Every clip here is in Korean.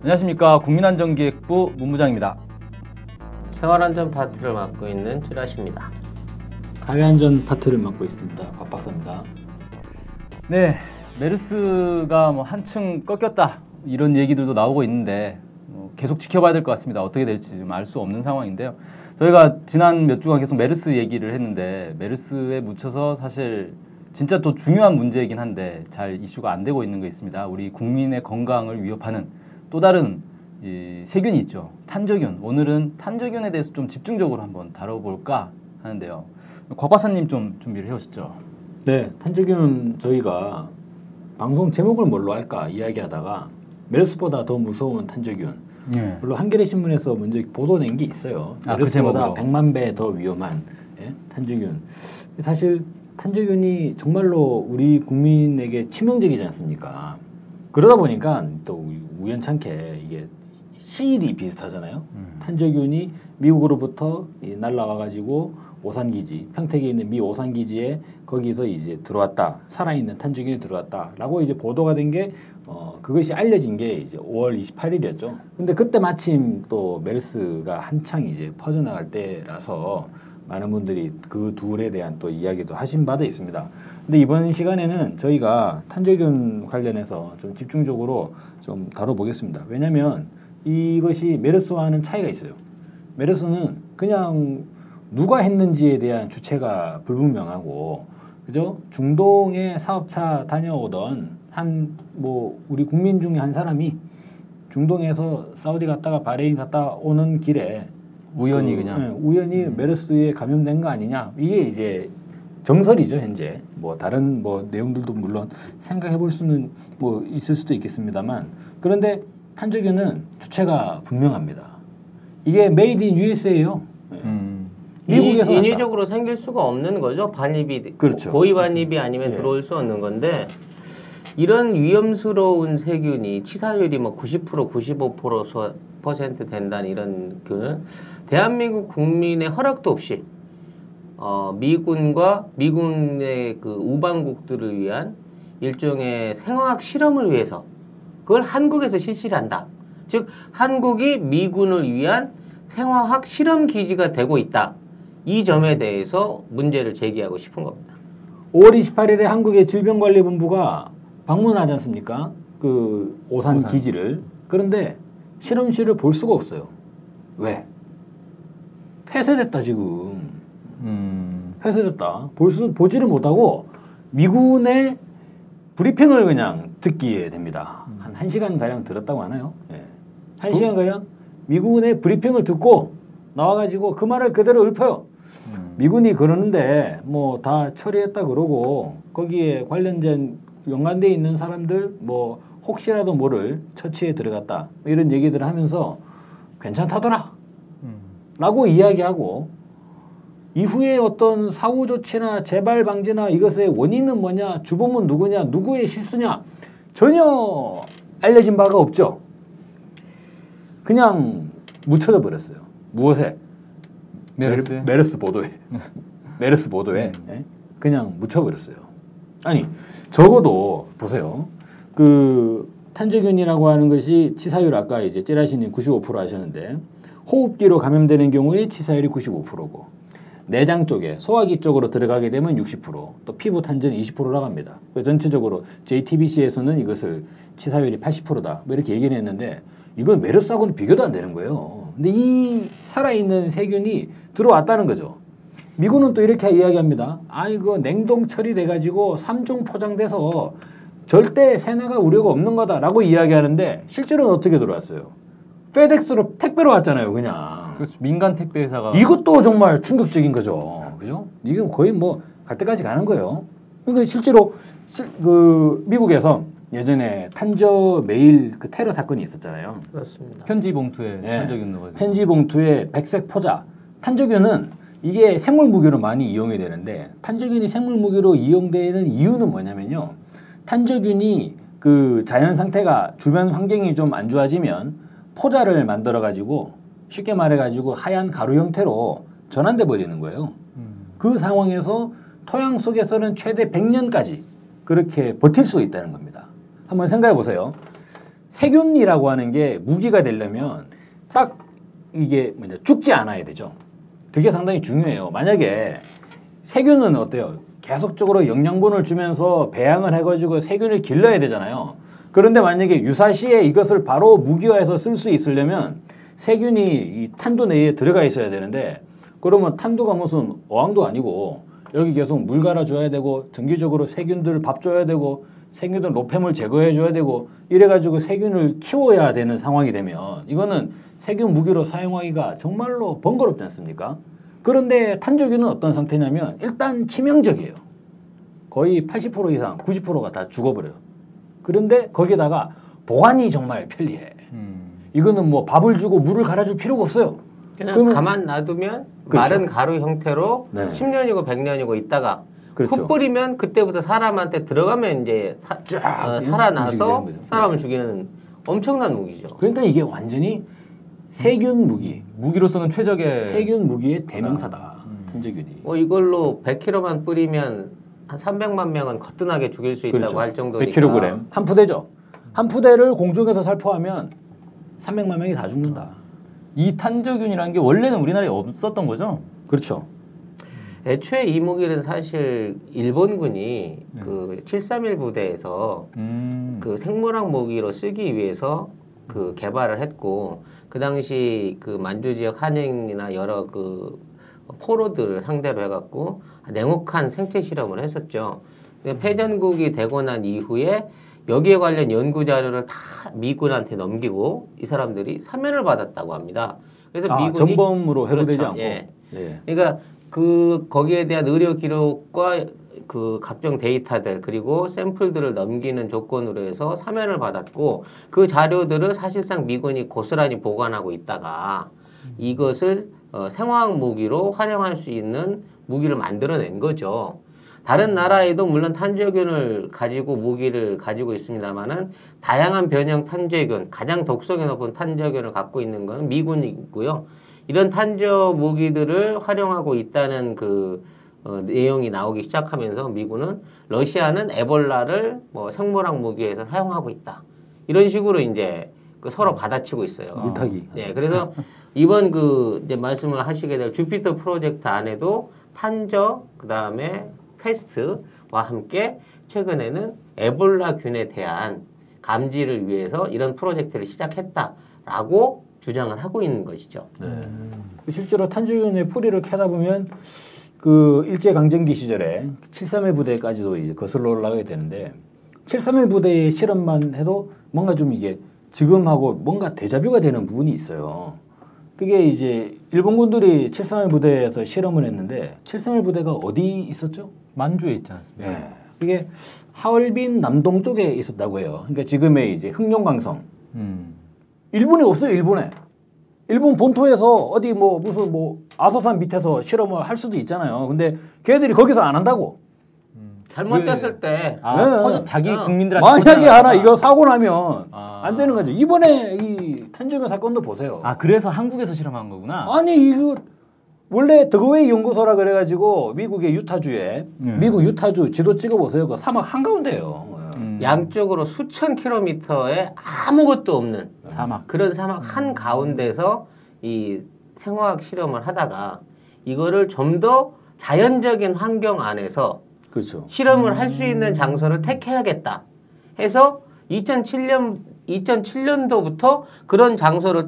안녕하십니까. 국민안전기획부 문부장입니다. 생활안전 파트를 맡고 있는 찌라시입니다. 사회안전 파트를 맡고 있습니다. 박 박사입니다. 네, 메르스가 한층 꺾였다 이런 얘기들도 나오고 있는데 계속 지켜봐야 될 것 같습니다. 어떻게 될지 좀 알 수 없는 상황인데요. 저희가 지난 몇 주간 계속 메르스 얘기를 했는데 메르스에 묻혀서 사실 진짜 또 중요한 문제이긴 한데 잘 이슈가 안 되고 있는 게 있습니다. 우리 국민의 건강을 위협하는 또 다른 세균이 있죠. 탄저균. 오늘은 탄저균에 대해서 좀 집중적으로 한번 다뤄볼까 하는데요. 곽 박사님 좀 준비를 해오셨죠. 네, 탄저균 저희가 방송 제목을 뭘로 할까 이야기하다가 메르스보다 더 무서운 탄저균. 네. 물론 한겨레 신문에서 먼저 보도낸 게 있어요. 그 메르스보다 100만 배 더 위험한 탄저균. 사실 탄저균이 정말로 우리 국민에게 치명적이지 않습니까? 그러다 보니까 또 우연찮게 이게 시일이 비슷하잖아요. 탄저균이 미국으로부터 날라와가지고 오산기지, 평택에 있는 미 오산기지에 거기서 이제 들어왔다, 살아있는 탄저균이 들어왔다라고 이제 보도가 된 게 그것이 알려진 게 이제 5월 28일이었죠. 근데 그때 마침 또 메르스가 한창 이제 퍼져나갈 때라서 많은 분들이 그 둘에 대한 또 이야기도 하신 바도 있습니다. 근데 이번 시간에는 저희가 탄저균 관련해서 좀 집중적으로 좀 다뤄보겠습니다. 왜냐하면 이것이 메르스와는 차이가 있어요. 메르스는 그냥 누가 했는지에 대한 주체가 불분명하고, 그죠? 중동에 사업차 다녀오던 우리 국민 중에 한 사람이 중동에서 사우디 갔다가 바레인 갔다 오는 길에 우연히 우연히 메르스에 감염된 거 아니냐, 이게 이제 정설이죠. 현재 다른 내용들도 물론 생각해 볼 수는 있을 수도 있겠습니다만, 그런데 탄저균은 주체가 분명합니다. 이게 메이드 인 USA예요. 미국에서 인위적으로 생길 수가 없는 거죠. 반입이, 그렇죠. 고의 반입이 아니면 들어올 수 없는 건데, 이런 위험스러운 세균이 치사율이 90%, 95% 된다는 이런 균은 대한민국 국민의 허락도 없이 미군과 미군의 그 우방국들을 위한 일종의 생화학 실험을 위해서 그걸 한국에서 실시를 한다. 즉 한국이 미군을 위한 생화학 실험 기지가 되고 있다. 이 점에 대해서 문제를 제기하고 싶은 겁니다. 5월 28일에 한국의 질병관리본부가 방문하지 않습니까? 그 오산 기지를. 그런데 실험실을 볼 수가 없어요. 왜? 폐쇄됐다 지금. 폐쇄됐다. 보지를 못하고 미군의 브리핑을 그냥 듣게 됩니다. 한 1시간 가량 들었다고 하나요? 예. 1시간 가량 미군의 브리핑을 듣고 나와가지고 그 말을 그대로 읊어요. 미군이 그러는데 다 처리했다 그러고 거기에 연관돼 있는 사람들 혹시라도 모를 처치에 들어갔다 이런 얘기들을 하면서 괜찮다더라 라고 이야기하고, 이후에 어떤 사후 조치나 재발 방지나 이것의 원인은 뭐냐, 주범은 누구냐, 누구의 실수냐 전혀 알려진 바가 없죠. 그냥 묻혀져 버렸어요. 무엇에? 메르스 보도에. 메르스 보도에 그냥 묻혀버렸어요. 아니 적어도 보세요. 그 탄저균이라고 하는 것이 치사율, 아까 이제 찌라시님 95% 하셨는데, 호흡기로 감염되는 경우에 치사율이 95%고 내장 쪽에 소화기 쪽으로 들어가게 되면 60%, 또 피부 탄저는 20%라고 합니다. 전체적으로 JTBC에서는 이것을 치사율이 80%다 이렇게 얘기를 했는데, 이건 메르스하고는 비교도 안 되는 거예요. 근데 이 살아있는 세균이 들어왔다는 거죠. 미군은 또 이렇게 이야기합니다. 이거 냉동 처리돼가지고 3중 포장돼서 절대 세나가 우려가 없는 거다라고 이야기하는데, 실제로는 어떻게 들어왔어요? 페덱스로 택배로 왔잖아요, 그냥. 그렇죠. 민간 택배 회사가. 이것도 정말 충격적인 거죠, 그죠? 이게 거의 갈 때까지 가는 거예요. 그러니까 실제로 미국에서 예전에 탄저 메일 그 테러 사건이 있었잖아요. 그렇습니다. 편지 봉투에 탄저균 넣어가지고. 편지 봉투에 백색 포자. 탄저균은 이게 생물 무기로 많이 이용이 되는데, 탄저균이 생물 무기로 이용되는 이유는 뭐냐면요, 탄저균이 그 자연 상태가, 주변 환경이 좀 안 좋아지면 포자를 만들어 가지고, 쉽게 말해 가지고 하얀 가루 형태로 전환돼 버리는 거예요. 그 상황에서 토양 속에서는 최대 100년까지 그렇게 버틸 수 있다는 겁니다. 한번 생각해 보세요. 세균이라고 하는 게 무기가 되려면 딱 이게 뭐냐 죽지 않아야 되죠. 그게 상당히 중요해요. 만약에 세균은 어때요? 계속적으로 영양분을 주면서 배양을 해가지고 세균을 길러야 되잖아요. 그런데 만약에 유사시에 이것을 바로 무기화해서 쓸 수 있으려면 세균이 이 탄두 내에 들어가 있어야 되는데 그러면 탄두가 무슨 어항도 아니고 여기 계속 물 갈아줘야 되고 정기적으로 세균들 밥 줘야 되고 세균들 노폐물 제거해 줘야 되고 이래가지고 세균을 키워야 되는 상황이 되면 이거는 세균 무기로 사용하기가 정말로 번거롭지 않습니까? 그런데 탄저균은 어떤 상태냐면 일단 치명적이에요. 거의 80% 이상 90%가 다 죽어버려요. 그런데 거기다가 보관이 정말 편리해. 이거는 뭐 밥을 주고 물을 갈아줄 필요가 없어요. 그냥 그러면- 가만 놔두면 그렇죠. 마른 가루 형태로 네. 10년이고 100년이고 있다가 그렇죠. 흙 뿌리면 그때부터 사람한테 들어가면 이제 쫙 살아나서 인식이 되는 거죠. 사람을 죽이는 엄청난 무기죠. 그러니까 이게 완전히 세균 무기, 무기로서는 최적의 세균 무기의 대명사다. 탄저균이. 뭐 이걸로 100kg만 뿌리면 한 300만 명은 거뜬하게 죽일 수 있다고 그렇죠. 할 정도니까. 100kg 한 푸대죠. 한 푸대를 공중에서 살포하면 300만 명이 다 죽는다. 이 탄저균이라는 게 원래는 우리나라에 없었던 거죠? 그렇죠. 애초에 이 무기는 사실 일본군이 그 731 부대에서 그 생물학 무기로 쓰기 위해서 그 개발을 했고 그 당시 그 만주 지역 한인이나 여러 그 포로들을 상대로 해갖고 냉혹한 생체 실험을 했었죠. 패전국이 되고 난 이후에 여기에 관련 연구 자료를 다 미군한테 넘기고 이 사람들이 사면을 받았다고 합니다. 그래서 미군이 전범으로 해고되지 그렇죠. 않고. 예. 예. 그러니까 그 거기에 대한 의료 기록과 그 각종 데이터들 그리고 샘플들을 넘기는 조건으로 해서 사면을 받았고 그 자료들을 사실상 미군이 고스란히 보관하고 있다가 이것을 생화학 무기로 활용할 수 있는 무기를 만들어낸 거죠. 다른 나라에도 물론 탄저균을 가지고 무기를 가지고 있습니다만은 다양한 변형 탄저균, 가장 독성이 높은 탄저균을 갖고 있는 것은 미군이고요. 이런 탄저 무기들을 활용하고 있다는 그 내용이 나오기 시작하면서 미군은 러시아는 에볼라를 뭐 생물학 무기에서 사용하고 있다. 이런 식으로 이제 그 서로 받아치고 있어요. 물타기. 네, 그래서 이번 그 이제 말씀을 하시게 될 주피터 프로젝트 안에도 탄저 그다음에 패스트와 함께 최근에는 에볼라균에 대한 감지를 위해서 이런 프로젝트를 시작했다라고 주장을 하고 있는 것이죠. 네. 실제로 탄저균의 뿌리를 캐다 보면 그 일제 강점기 시절에 731 부대까지도 이제 거슬러 올라가게 되는데 731 부대의 실험만 해도 뭔가 좀 이게 지금하고 뭔가 데자뷰가 되는 부분이 있어요. 그게 이제 일본군들이 731 부대에서 실험을 했는데 731 부대가 어디 있었죠? 만주에 있지 않습니까? 네. 그게 하얼빈 남동 쪽에 있었다고 해요. 그러니까 지금의 이제 흑룡강성. 일본에 없어요, 일본에. 일본 본토에서 어디 뭐 무슨 뭐 아소산 밑에서 실험을 할 수도 있잖아요. 근데 걔들이 거기서 안 한다고. 잘못됐을 때 네. 자기 어. 국민들한테 만약에 포장을 하나 하다가. 이거 사고 나면 아. 안 되는 거죠. 이번에 이 탄저균 사건도 보세요. 그래서 한국에서 실험한 거구나. 아니 이거 원래 더그웨이 연구소라 그래가지고 미국의 유타주에 미국 유타주 지도 찍어보세요. 그 사막 한가운데예요. 양쪽으로 수천 킬로미터에 아무것도 없는 사막. 그런 사막 한 가운데서 이 생화학 실험을 하다가 이거를 좀 더 자연적인 환경 안에서 그렇죠. 실험을 할 수 있는 장소를 택해야겠다 해서 2007년도부터 그런 장소를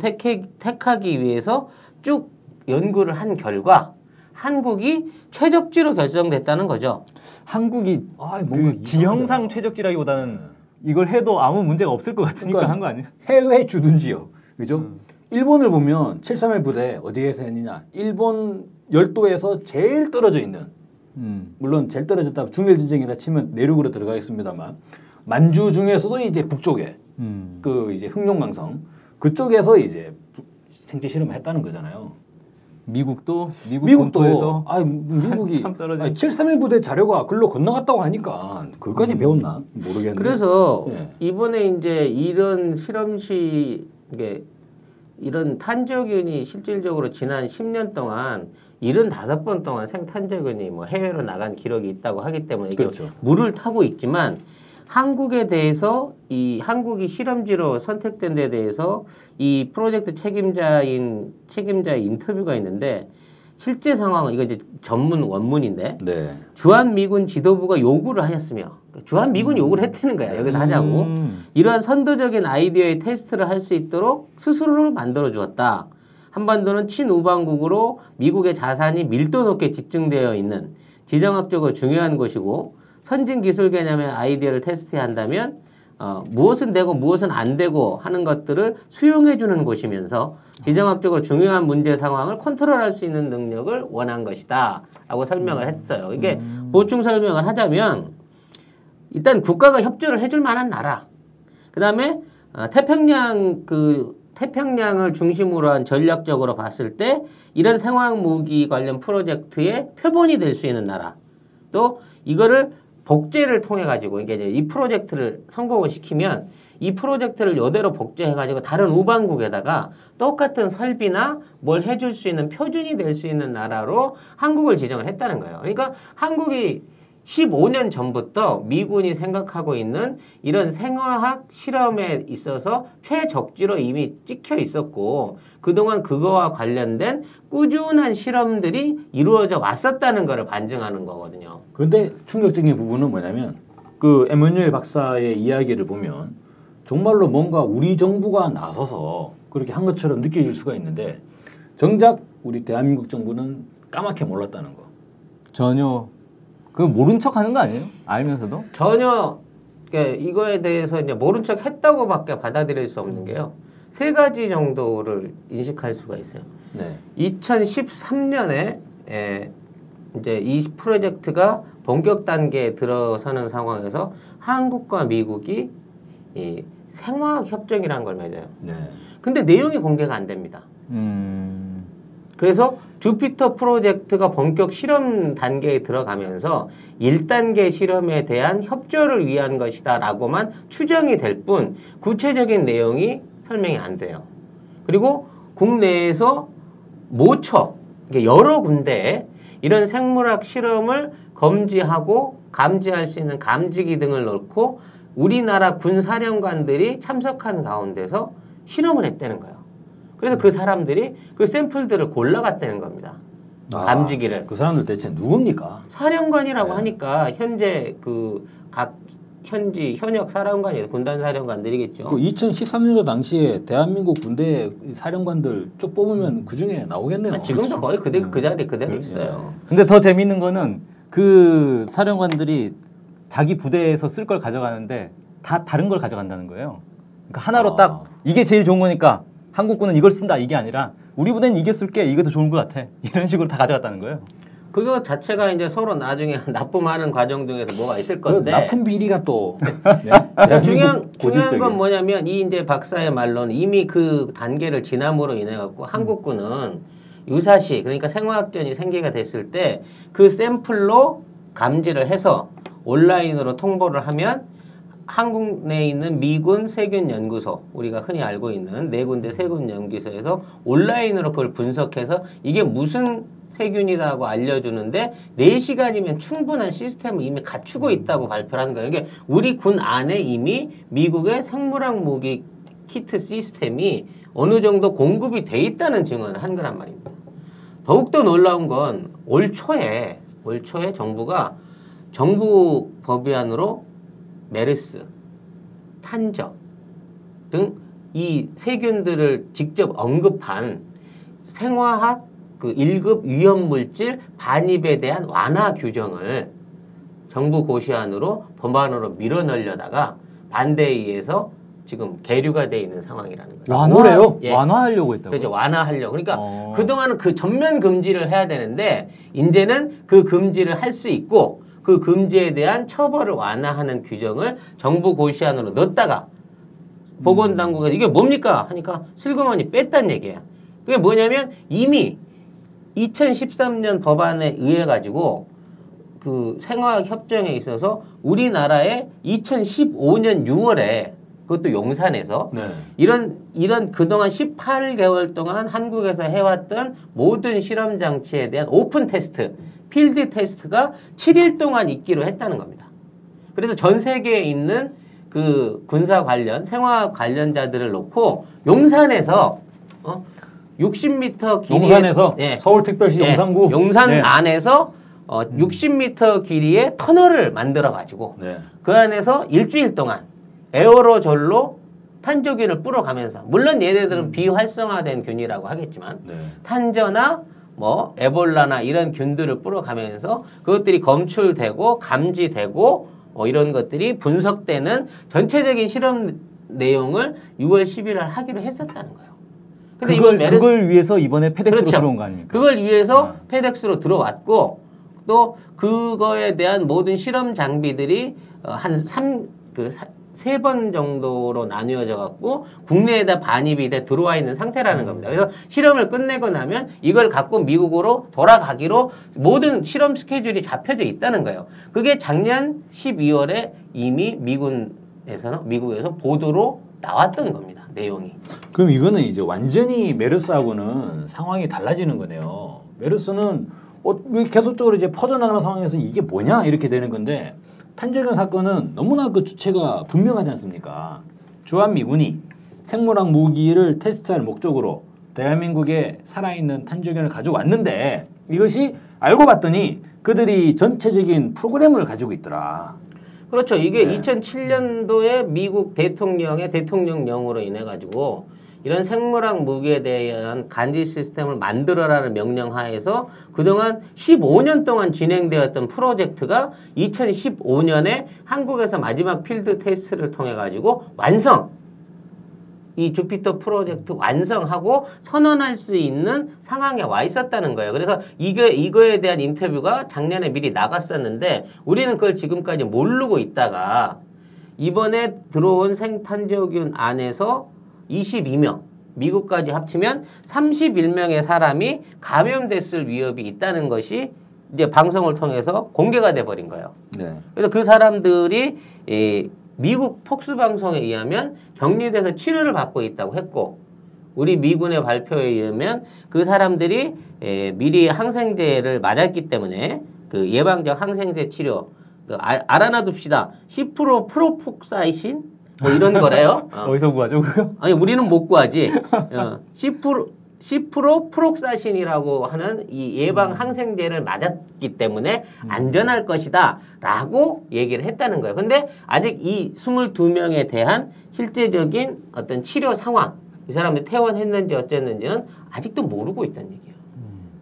택하기 위해서 쭉 연구를 한 결과 한국이 최적지로 결정됐다는 거죠. 한국이 뭔가 그 지형상 이상하잖아. 최적지라기보다는 이걸 해도 아무 문제가 없을 것 같으니까 그러니까 한 거 아니에요? 해외 주둔 지역. 그죠? 일본을 보면 731 부대 어디에서 했느냐? 일본 열도에서 제일 떨어져 있는 물론 제일 떨어졌다 중일 전쟁이라 치면 내륙으로 들어가겠습니다만 만주 중에서도 이제 북쪽에 그 이제 흑룡강성 그쪽에서 이제 생체 실험을 했다는 거잖아요. 미국도 미국도 미국이 한참 떨어진 731 부대 자료가 글로 건너갔다고 하니까 그것까지 배웠나 모르겠는데. 그래서 네. 이번에 이제 이런 실험실 이게 이런 탄저균이 실질적으로 지난 10년 동안 75번 동안 생탄저균이 뭐 해외로 나간 기록이 있다고 하기 때문에 이게 그렇죠. 물을 타고 있지만 한국에 대해서 이 한국이 실험지로 선택된 데 대해서 이 프로젝트 책임자의 인터뷰가 있는데 실제 상황은 이거 이제 전문 원문인데 네. 주한미군 지도부가 요구를 하였으며 주한미군이 요구를 했다는 거야. 여기서 하자고. 이러한 선도적인 아이디어의 테스트를 할 수 있도록 스스로를 만들어 주었다. 한반도는 친우방국으로 미국의 자산이 밀도 높게 집중되어 있는 지정학적으로 중요한 곳이고 선진 기술 개념의 아이디어를 테스트해야 한다면 무엇은 되고 무엇은 안 되고 하는 것들을 수용해 주는 곳이면서 지정학적으로 중요한 문제 상황을 컨트롤할 수 있는 능력을 원한 것이다 라고 설명을 했어요. 이게 보충 설명을 하자면 일단 국가가 협조를 해줄 만한 나라, 그 다음에 태평양을 중심으로 한 전략적으로 봤을 때 이런 생화학 무기 관련 프로젝트의 표본이 될 수 있는 나라, 또 이거를 복제를 통해 가지고 이게 이제 이 프로젝트를 성공을 시키면 이 프로젝트를 이대로 복제해 가지고 다른 우방국에다가 똑같은 설비나 뭘 해줄 수 있는 표준이 될 수 있는 나라로 한국을 지정을 했다는 거예요. 그러니까 한국이 15년 전부터 미군이 생각하고 있는 이런 생화학 실험에 있어서 최적지로 이미 찍혀 있었고 그동안 그거와 관련된 꾸준한 실험들이 이루어져 왔었다는 것을 반증하는 거거든요. 그런데 충격적인 부분은 뭐냐면 그 에마뉴엘 박사의 이야기를 보면 정말로 뭔가 우리 정부가 나서서 그렇게 한 것처럼 느껴질 수가 있는데 정작 우리 대한민국 정부는 까맣게 몰랐다는 거. 전혀 그 모른 척 하는 거 아니에요? 알면서도? 전혀 이거에 대해서 이제 모른 척 했다고밖에 받아들일 수 없는 게요. 세 가지 정도를 인식할 수가 있어요. 네. 2013년에 이제 이 프로젝트가 본격 단계에 들어서는 상황에서 한국과 미국이 이 생화학 협정이라는 걸 맺어요. 네. 근데 내용이 공개가 안 됩니다. 그래서 주피터 프로젝트가 본격 실험 단계에 들어가면서 1단계 실험에 대한 협조를 위한 것이다 라고만 추정이 될 뿐 구체적인 내용이 설명이 안 돼요. 그리고 국내에서 모처 여러 군데에 이런 생물학 실험을 검지하고 감지할 수 있는 감지기 등을 넣고 우리나라 군사령관들이 참석하는 가운데서 실험을 했다는 거예요. 그래서 그 사람들이 그 샘플들을 골라갔다는 겁니다. 감지기를. 그 사람들 대체 누굽니까? 사령관이라고 하니까 현재 그 각 현역 사령관이 군단 사령관들이겠죠. 그 2013년도 당시에 대한민국 군대 사령관들 쭉 뽑으면 그 중에 나오겠네요. 지금도 거의 그 자리 그대로 있어요. 근데 더 재밌는 거는 그 사령관들이 자기 부대에서 쓸 걸 가져가는데 다 다른 걸 가져간다는 거예요. 그러니까 하나로 딱 이게 제일 좋은 거니까 한국군은 이걸 쓴다 이게 아니라 우리 부대는 이게 쓸게 이게 더 좋은 것 같아 이런 식으로 다 가져갔다는 거예요. 그거 자체가 이제 서로 나중에 납품하는 과정 중에서 뭐가 있을 건데 납품 비리가 또 중요한 건 뭐냐면 이 이제 박사의 말로는 이미 그 단계를 지남으로 인해 갖고 한국군은 유사시 그러니까 생화학전이 생기가 됐을 때 그 샘플로 감지를 해서 온라인으로 통보를 하면 한국 내에 있는 미군 세균 연구소 우리가 흔히 알고 있는 네 군데 세균 연구소에서 온라인으로 그걸 분석해서 이게 무슨 세균이라고 알려주는데 4시간이면 충분한 시스템을 이미 갖추고 있다고 발표를 하는 거예요. 이게 우리 군 안에 이미 미국의 생물학 무기 키트 시스템이 어느 정도 공급이 돼 있다는 증언을 한 거란 말입니다. 더욱더 놀라운 건 올 초에 정부가 정부 법안으로 메르스, 탄저 등 이 세균들을 직접 언급한 생화학 그 1급 위험물질 반입에 대한 완화 규정을 정부 고시안으로 법안으로 밀어넣으려다가 반대에 의해서 지금 계류가 돼 있는 상황이라는 거예요. 완화하려고 했다고요? 그렇죠. 완화하려고. 그러니까 그동안은 그 전면 금지를 해야 되는데 이제는 그 금지를 할 수 있고 그 금지에 대한 처벌을 완화하는 규정을 정부 고시안으로 넣었다가 보건당국에서 이게 뭡니까? 하니까 슬그머니 뺐단 얘기예요. 그게 뭐냐면 이미 2013년 법안에 의해 가지고 그 생화학 협정에 있어서 우리나라에 2015년 6월에 그것도 용산에서 이런 그동안 18개월 동안 한국에서 해왔던 모든 실험 장치에 대한 오픈 테스트, 필드 테스트가 7일 동안 있기로 했다는 겁니다. 그래서 전 세계에 있는 그 군사 관련, 생화학 관련자들을 놓고 용산에서 60m 길이 용산에서 서울특별시 용산구 용산 안에서 60m 길이의 터널을 만들어 가지고 그 안에서 일주일 동안 에어로졸로 탄저균을 뿌려가면서 물론 얘네들은 비활성화된 균이라고 하겠지만 탄저나 뭐 에볼라나 이런 균들을 뿌려가면서 그것들이 검출되고 감지되고 이런 것들이 분석되는 전체적인 실험 내용을 6월 11일 하기로 했었다는 거예요. 그걸 위해서 이번에 페덱스로 그렇죠. 들어온 거 아닙니까? 그걸 위해서 페덱스로 들어왔고 또 그거에 대한 모든 실험 장비들이 한 3번 정도로 나뉘어져 갖고 국내에다 반입이 돼 들어와 있는 상태라는 겁니다. 그래서 실험을 끝내고 나면 이걸 갖고 미국으로 돌아가기로 모든 실험 스케줄이 잡혀져 있다는 거예요. 그게 작년 12월에 이미 미국에서 보도로 나왔던 겁니다. 내용이. 그럼 이거는 이제 완전히 메르스하고는 상황이 달라지는 거네요. 메르스는 계속적으로 이제 퍼져나가는 상황에서 이게 뭐냐 이렇게 되는 건데 탄저균 사건은 너무나 그 주체가 분명하지 않습니까? 주한미군이 생물학 무기를 테스트할 목적으로 대한민국에 살아있는 탄저균을 가져왔는데 이것이 알고 봤더니 그들이 전체적인 프로그램을 가지고 있더라. 그렇죠. 이게 2007년도에 미국 대통령의 대통령령으로 인해 가지고 이런 생물학 무기에 대한 간지 시스템을 만들어라는 명령 하에서 그동안 15년 동안 진행되었던 프로젝트가 2015년에 한국에서 마지막 필드 테스트를 통해 가지고 이 주피터 프로젝트 완성하고 선언할 수 있는 상황에 와 있었다는 거예요. 그래서 이거에 대한 인터뷰가 작년에 미리 나갔었는데 우리는 그걸 지금까지 모르고 있다가 이번에 들어온 생탄저균 안에서 22명, 미국까지 합치면 31명의 사람이 감염됐을 위협이 있다는 것이 이제 방송을 통해서 공개가 돼버린 거예요. 그래서 그 사람들이 미국 폭스 방송에 의하면 격리돼서 치료를 받고 있다고 했고 우리 미군의 발표에 의하면 그 사람들이 미리 항생제를 맞았기 때문에 그 예방적 항생제 치료 알아놔둡시다. 10% 프로폭사이신 뭐 이런 거래요. 어디서 구하죠 그거? 아니 우리는 못 구하지. 10% 프록사신이라고 하는 이 예방 항생제를 맞았기 때문에 안전할 것이다 라고 얘기를 했다는 거예요. 근데 아직 이 22명에 대한 실제적인 어떤 치료 상황, 이 사람이 퇴원했는지 어쨌는지는 아직도 모르고 있다는 얘기예요.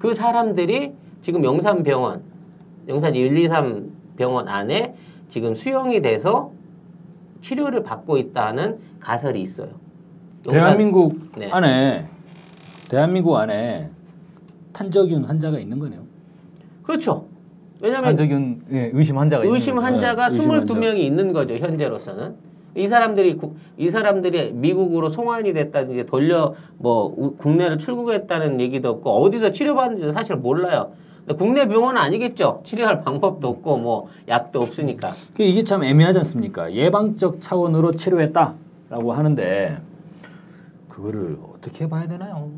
그 사람들이 지금 용산 123 병원 안에 지금 수용이 돼서 치료를 받고 있다는 가설이 있어요. 대한민국 안에 탄저균 환자가 있는 거네요. 그렇죠. 왜냐하면 탄저균 의심 환자가 의심 환자가 22명이 있는 거죠. 현재로서는. 이 사람들이 미국으로 송환이 됐다든지 국내를 출국했다는 얘기도 없고 어디서 치료받는지도 사실 몰라요. 국내 병원은 아니겠죠. 치료할 방법도 없고 뭐 약도 없으니까. 이게 참 애매하지 않습니까? 예방적 차원으로 치료했다라고 하는데 그거를 어떻게 봐야 되나요?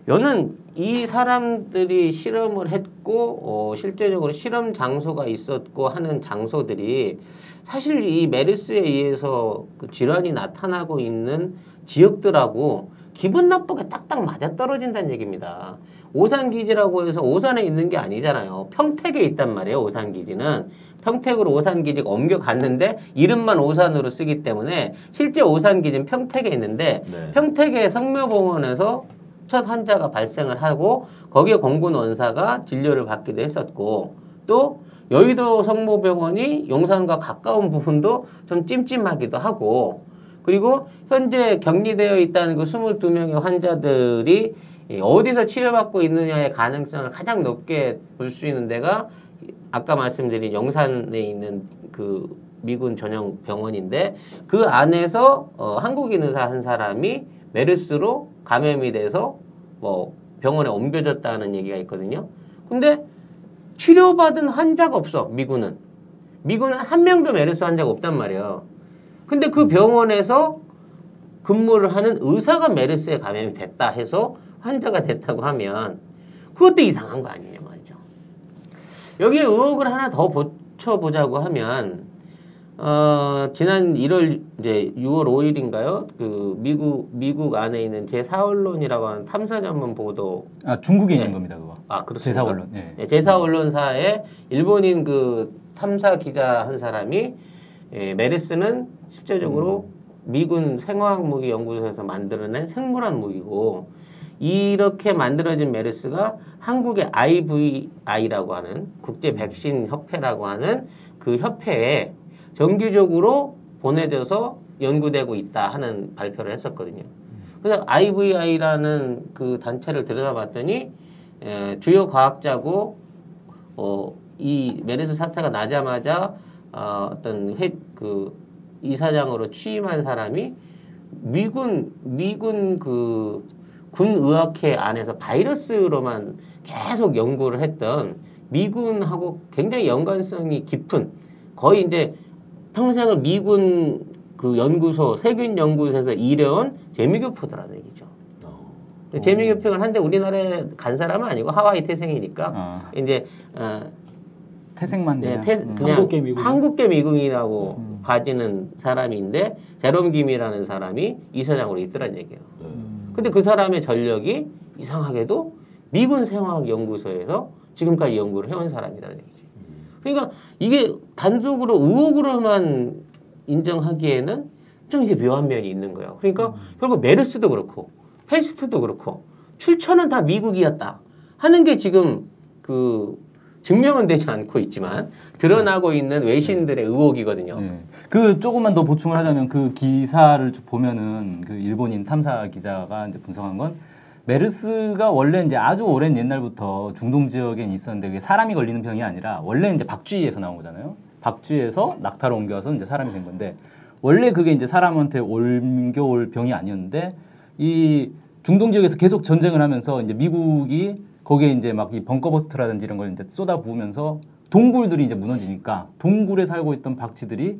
저는 이 사람들이 실험을 했고 실제적으로 실험 장소가 있었고 하는 장소들이 사실 이 메르스에 의해서 그 질환이 나타나고 있는 지역들하고 기분 나쁘게 딱딱 맞아떨어진다는 얘기입니다. 오산기지라고 해서 오산에 있는 게 아니잖아요. 평택에 있단 말이에요. 오산기지는. 평택으로 오산기지가 옮겨갔는데 이름만 오산으로 쓰기 때문에 실제 오산기지는 평택에 있는데 평택의 성묘병원에서 첫 환자가 발생을 하고 거기에 공군 원사가 진료를 받기도 했었고 또 여의도 성모병원이 용산과 가까운 부분도 좀 찜찜하기도 하고 그리고 현재 격리되어 있다는 그 22명의 환자들이 어디서 치료받고 있느냐의 가능성을 가장 높게 볼 수 있는 데가 아까 말씀드린 용산에 있는 그 미군 전용 병원인데 그 안에서 한국인 의사 한 사람이 메르스로 감염이 돼서 병원에 옮겨졌다는 얘기가 있거든요. 근데 치료받은 환자가 없어. 미군은 한 명도 메르스 환자가 없단 말이에요. 근데 그 병원에서 근무를 하는 의사가 메르스에 감염이 됐다 해서 환자가 됐다고 하면 그것도 이상한 거 아니냐 말이죠. 여기에 의혹을 하나 더 맞춰보자고 하면 지난 1월 이제 6월 5일인가요? 그 미국 안에 있는 제4 언론이라고 하는 탐사 전문 보도 중국에 있는 겁니다, 그거. 그렇습니까? 제4 언론. 예. 네, 제4 언론사에 일본인 그 탐사 기자 한 사람이 메르스는 실제적으로 미군 생화학 무기 연구소에서 만들어낸 생물학 무기고 이렇게 만들어진 메르스가 한국의 IVI라고 하는 국제 백신 협회라고 하는 그 협회에 정기적으로 보내져서 연구되고 있다 하는 발표를 했었거든요. 그래서 IVI라는 그 단체를 들여다봤더니 주요 과학자고 이 메르스 사태가 나자마자 어떤 그 이사장으로 취임한 사람이 미군 그 군의학회 안에서 바이러스로만 계속 연구를 했던 미군하고 굉장히 연관성이 깊은 거의 이제 평생을 미군 그 연구소 세균 연구소에서 일해온 재미교포더라는 얘기죠. 재미교포는 한데 우리나라에 간 사람은 아니고 하와이 태생이니까 이제 태생만 그냥 한국계 한국계 미국이라고 가지는 사람인데 제롬 김이라는 사람이 이사장으로 있더란 얘기예요. 근데 그 사람의 전력이 이상하게도 미군 생화학 연구소에서 지금까지 연구를 해온 사람이라는 얘기죠. 그러니까 이게 단독으로 의혹으로만 인정하기에는 좀 이게 묘한 면이 있는 거예요. 그러니까 결국 메르스도 그렇고 패스트도 그렇고 출처는 다 미국이었다 하는 게 지금 그 증명은 되지 않고 있지만 드러나고 있는 외신들의 의혹이거든요. 네. 그 조금만 더 보충을 하자면 그 기사를 보면은 그 일본인 탐사 기자가 이제 분석한 건 메르스가 원래 이제 아주 오랜 옛날부터 중동 지역에 있었는데 그게 사람이 걸리는 병이 아니라 원래 이제 박쥐에서 나온 거잖아요. 박쥐에서 낙타로 옮겨서 이제 사람이 된 건데 원래 그게 이제 사람한테 옮겨올 병이 아니었는데 이 중동 지역에서 계속 전쟁을 하면서 이제 미국이 거기에 이제 막 이 벙커버스트라든지 이런 걸 이제 쏟아 부으면서 동굴들이 이제 무너지니까 동굴에 살고 있던 박쥐들이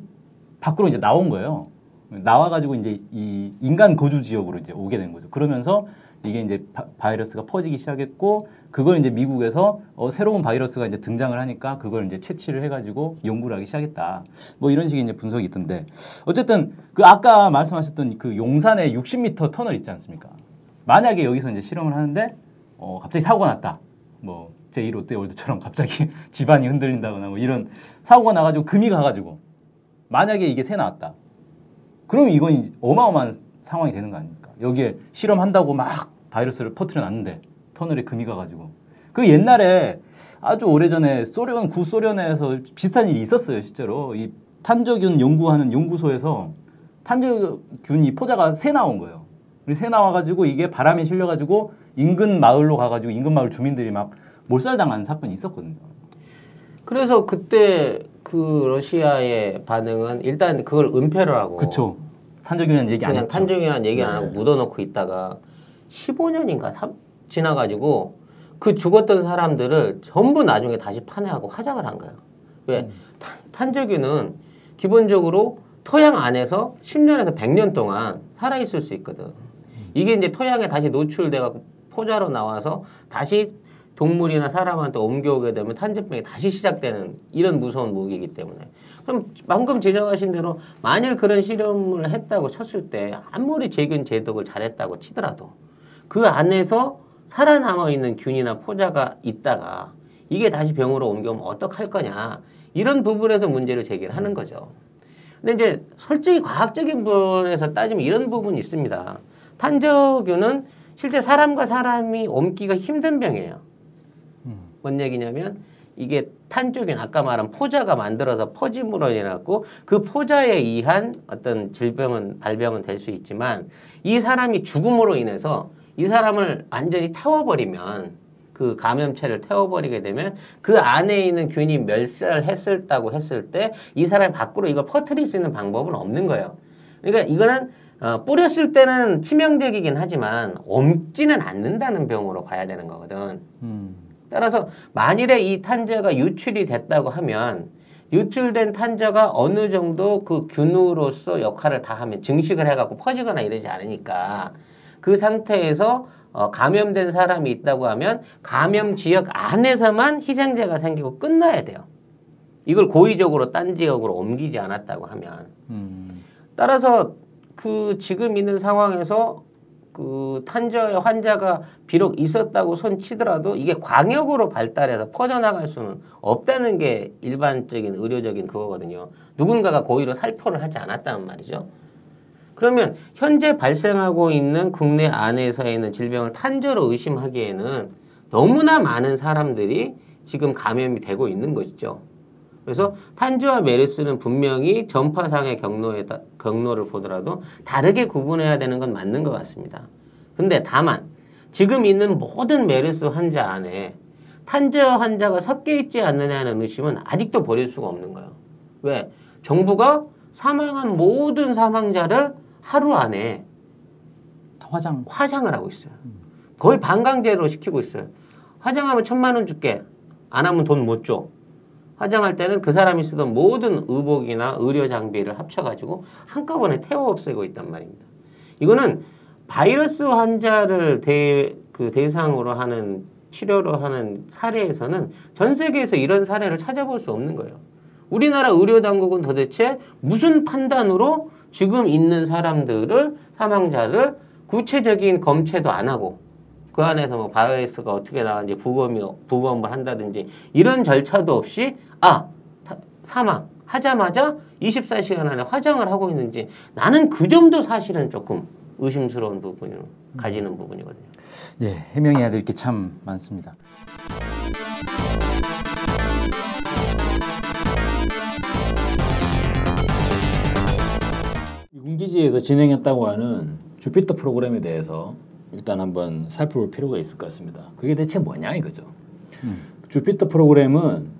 밖으로 이제 나온 거예요. 나와가지고 이제 이 인간 거주 지역으로 이제 오게 된 거죠. 그러면서 이게 이제 바이러스가 퍼지기 시작했고 그걸 이제 미국에서 새로운 바이러스가 이제 등장을 하니까 그걸 이제 채취를 해가지고 연구를 하기 시작했다. 뭐 이런 식의 이제 분석이 있던데 어쨌든 그 아까 말씀하셨던 그 용산에 60m 터널 있지 않습니까? 만약에 여기서 이제 실험을 하는데 갑자기 사고가 났다. 뭐 제1 롯데월드처럼 갑자기 집안이 흔들린다거나 뭐 이런 사고가 나가지고 금이 가가지고 만약에 이게 새 나왔다. 그러면 이건 어마어마한 상황이 되는 거 아닙니까? 여기에 실험한다고 막 바이러스를 퍼뜨려 놨는데 터널에 금이 가가지고 그 옛날에 아주 오래전에 구소련에서 비슷한 일이 있었어요. 실제로 이 탄저균 연구하는 연구소에서 탄저균이 포자가 새 나온 거예요. 새 나와가지고 이게 바람에 실려가지고 인근 마을로 가가지고 인근 마을 주민들이 막 몰살당하는 사건이 있었거든요. 그래서 그때 그 러시아의 반응은 일단 그걸 은폐를 하고 그쵸. 탄저균이라는 얘기 안 했죠. 탄저균이라는 얘기 안 하고 묻어놓고 있다가 15년인가 지나가지고 그 죽었던 사람들을 전부 나중에 다시 판회하고 화장을 한 거예요. 왜? 탄저균은 기본적으로 토양 안에서 10년에서 100년 동안 살아있을 수 있거든. 이게 이제 토양에 다시 노출돼갖고 포자로 나와서 다시 동물이나 사람한테 옮겨오게 되면 탄저병이 다시 시작되는 이런 무서운 무기이기 때문에 그럼 방금 지적하신 대로 만일 그런 실험을 했다고 쳤을 때 아무리 제균 제독을 잘했다고 치더라도 그 안에서 살아남아 있는 균이나 포자가 있다가 이게 다시 병으로 옮겨오면 어떡할 거냐 이런 부분에서 문제를 제기를 하는 거죠. 근데 이제 솔직히 과학적인 부분에서 따지면 이런 부분이 있습니다. 탄저균은 실제 사람과 사람이 옮기가 힘든 병이에요. 뭔 얘기냐면 이게 탄저균 아까 말한 포자가 만들어서 퍼짐으로 인해갖고 그 포자에 의한 어떤 발병은 될 수 있지만 이 사람이 죽음으로 인해서 이 사람을 완전히 태워버리면 그 감염체를 태워버리게 되면 그 안에 있는 균이 멸살했다고 했을 때 이 사람이 밖으로 이걸 퍼뜨릴 수 있는 방법은 없는 거예요. 그러니까 이거는 뿌렸을 때는 치명적이긴 하지만 옮지는 않는다는 병으로 봐야 되는 거거든. 따라서 만일에 이 탄저가 유출이 됐다고 하면 유출된 탄저가 어느 정도 그 균으로서 역할을 다 하면 증식을 해갖고 퍼지거나 이러지 않으니까 그 상태에서 감염된 사람이 있다고 하면 감염 지역 안에서만 희생자가 생기고 끝나야 돼요. 이걸 고의적으로 딴 지역으로 옮기지 않았다고 하면 따라서 그 지금 있는 상황에서 그 탄저의 환자가 비록 있었다고 손치더라도 이게 광역으로 발달해서 퍼져나갈 수는 없다는 게 일반적인 의료적인 그거거든요. 누군가가 고의로 살포를 하지 않았다는 말이죠. 그러면 현재 발생하고 있는 국내 안에서 있는 질병을 탄저로 의심하기에는 너무나 많은 사람들이 지금 감염이 되고 있는 것이죠. 그래서 탄저와 메르스는 분명히 전파상의 경로를 보더라도 다르게 구분해야 되는 건 맞는 것 같습니다. 근데 다만 지금 있는 모든 메르스 환자 안에 탄저 환자가 섞여 있지 않느냐는 의심은 아직도 버릴 수가 없는 거예요. 왜? 정부가 사망한 모든 사망자를 하루 안에 화장을 하고 있어요. 거의 반강제로 시키고 있어요. 화장하면 1,000만 원 줄게. 안 하면 돈 못 줘. 화장할 때는 그 사람이 쓰던 모든 의복이나 의료 장비를 합쳐가지고 한꺼번에 태워 없애고 있단 말입니다. 이거는 바이러스 환자를 대상으로 하는 치료로 하는 사례에서는 전 세계에서 이런 사례를 찾아볼 수 없는 거예요. 우리나라 의료당국은 도대체 무슨 판단으로 지금 있는 사람들을 사망자를 구체적인 검체도 안 하고 그 안에서 뭐 바이러스가 어떻게 나왔는지 부검을 한다든지 이런 절차도 없이 사망하자마자 24시간 안에 화장을 하고 있는지 나는 그 점도 사실은 조금 의심스러운 부분을 가지는 부분이거든요. 예, 해명해야 될 게 참 많습니다. 미군기지에서 진행했다고 하는 주피터 프로그램에 대해서 일단 한번 살펴볼 필요가 있을 것 같습니다. 그게 대체 뭐냐 이거죠. 주피터 프로그램은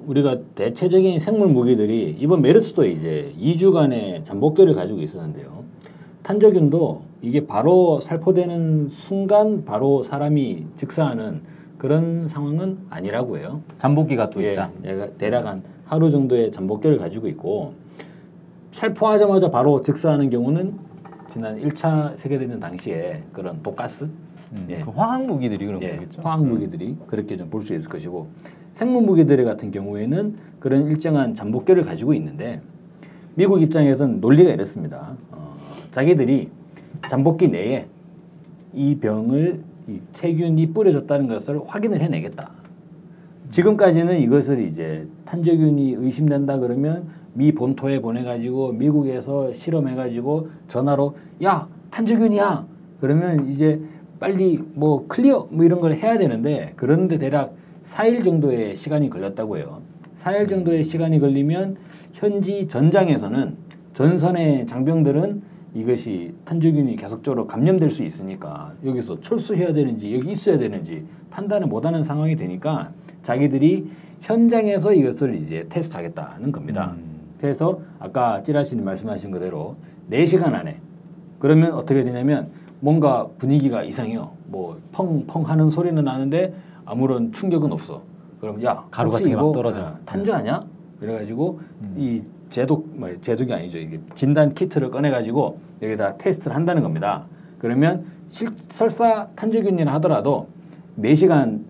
우리가 대체적인 생물 무기들이 이번 메르스도 이제 2주간의 잠복기를 가지고 있었는데요. 탄저균도 이게 바로 살포되는 순간 바로 사람이 즉사하는 그런 상황은 아니라고 해요. 잠복기가 또 있다. 얘가 대략 한 하루 정도의 잠복기를 가지고 있고 살포하자마자 바로 즉사하는 경우는 지난 1차 세계대전 당시에 그런 독가스 그 화학 무기들이 그런 거겠죠. 화학 무기들이 그렇게 좀 볼 수 있을 것이고 생물 무기들 같은 경우에는 그런 일정한 잠복기를 가지고 있는데 미국 입장에서는 논리가 이렇습니다. 자기들이 잠복기 내에 이 병을 이 세균이 뿌려졌다는 것을 확인을 해내겠다. 지금까지는 이것을 이제 탄저균이 의심된다 그러면 미 본토에 보내가지고 미국에서 실험해가지고 전화로 야 탄저균이야 그러면 이제 빨리 뭐 클리어 뭐 이런 걸 해야 되는데 그런데 대략 4일 정도의 시간이 걸렸다고 해요. 4일 정도의 시간이 걸리면 현지 전장에서는 전선의 장병들은 이것이 탄저균이 계속적으로 감염될 수 있으니까 여기서 철수해야 되는지 여기 있어야 되는지 판단을 못하는 상황이 되니까 자기들이 현장에서 이것을 이제 테스트하겠다는 겁니다. 그래서 아까 찌라시님 말씀하신 그대로 4시간 안에 그러면 어떻게 되냐면 뭔가 분위기가 이상해요. 뭐 펑펑 하는 소리는 나는데 아무런 충격은 없어. 그럼 야 가루 같은 게 막 떨어져. 탄저 아니야? 이래가지고 이 제독이 아니죠. 이게 진단 키트를 꺼내가지고 여기다 테스트를 한다는 겁니다. 그러면 설사 탄저균이라 하더라도 4시간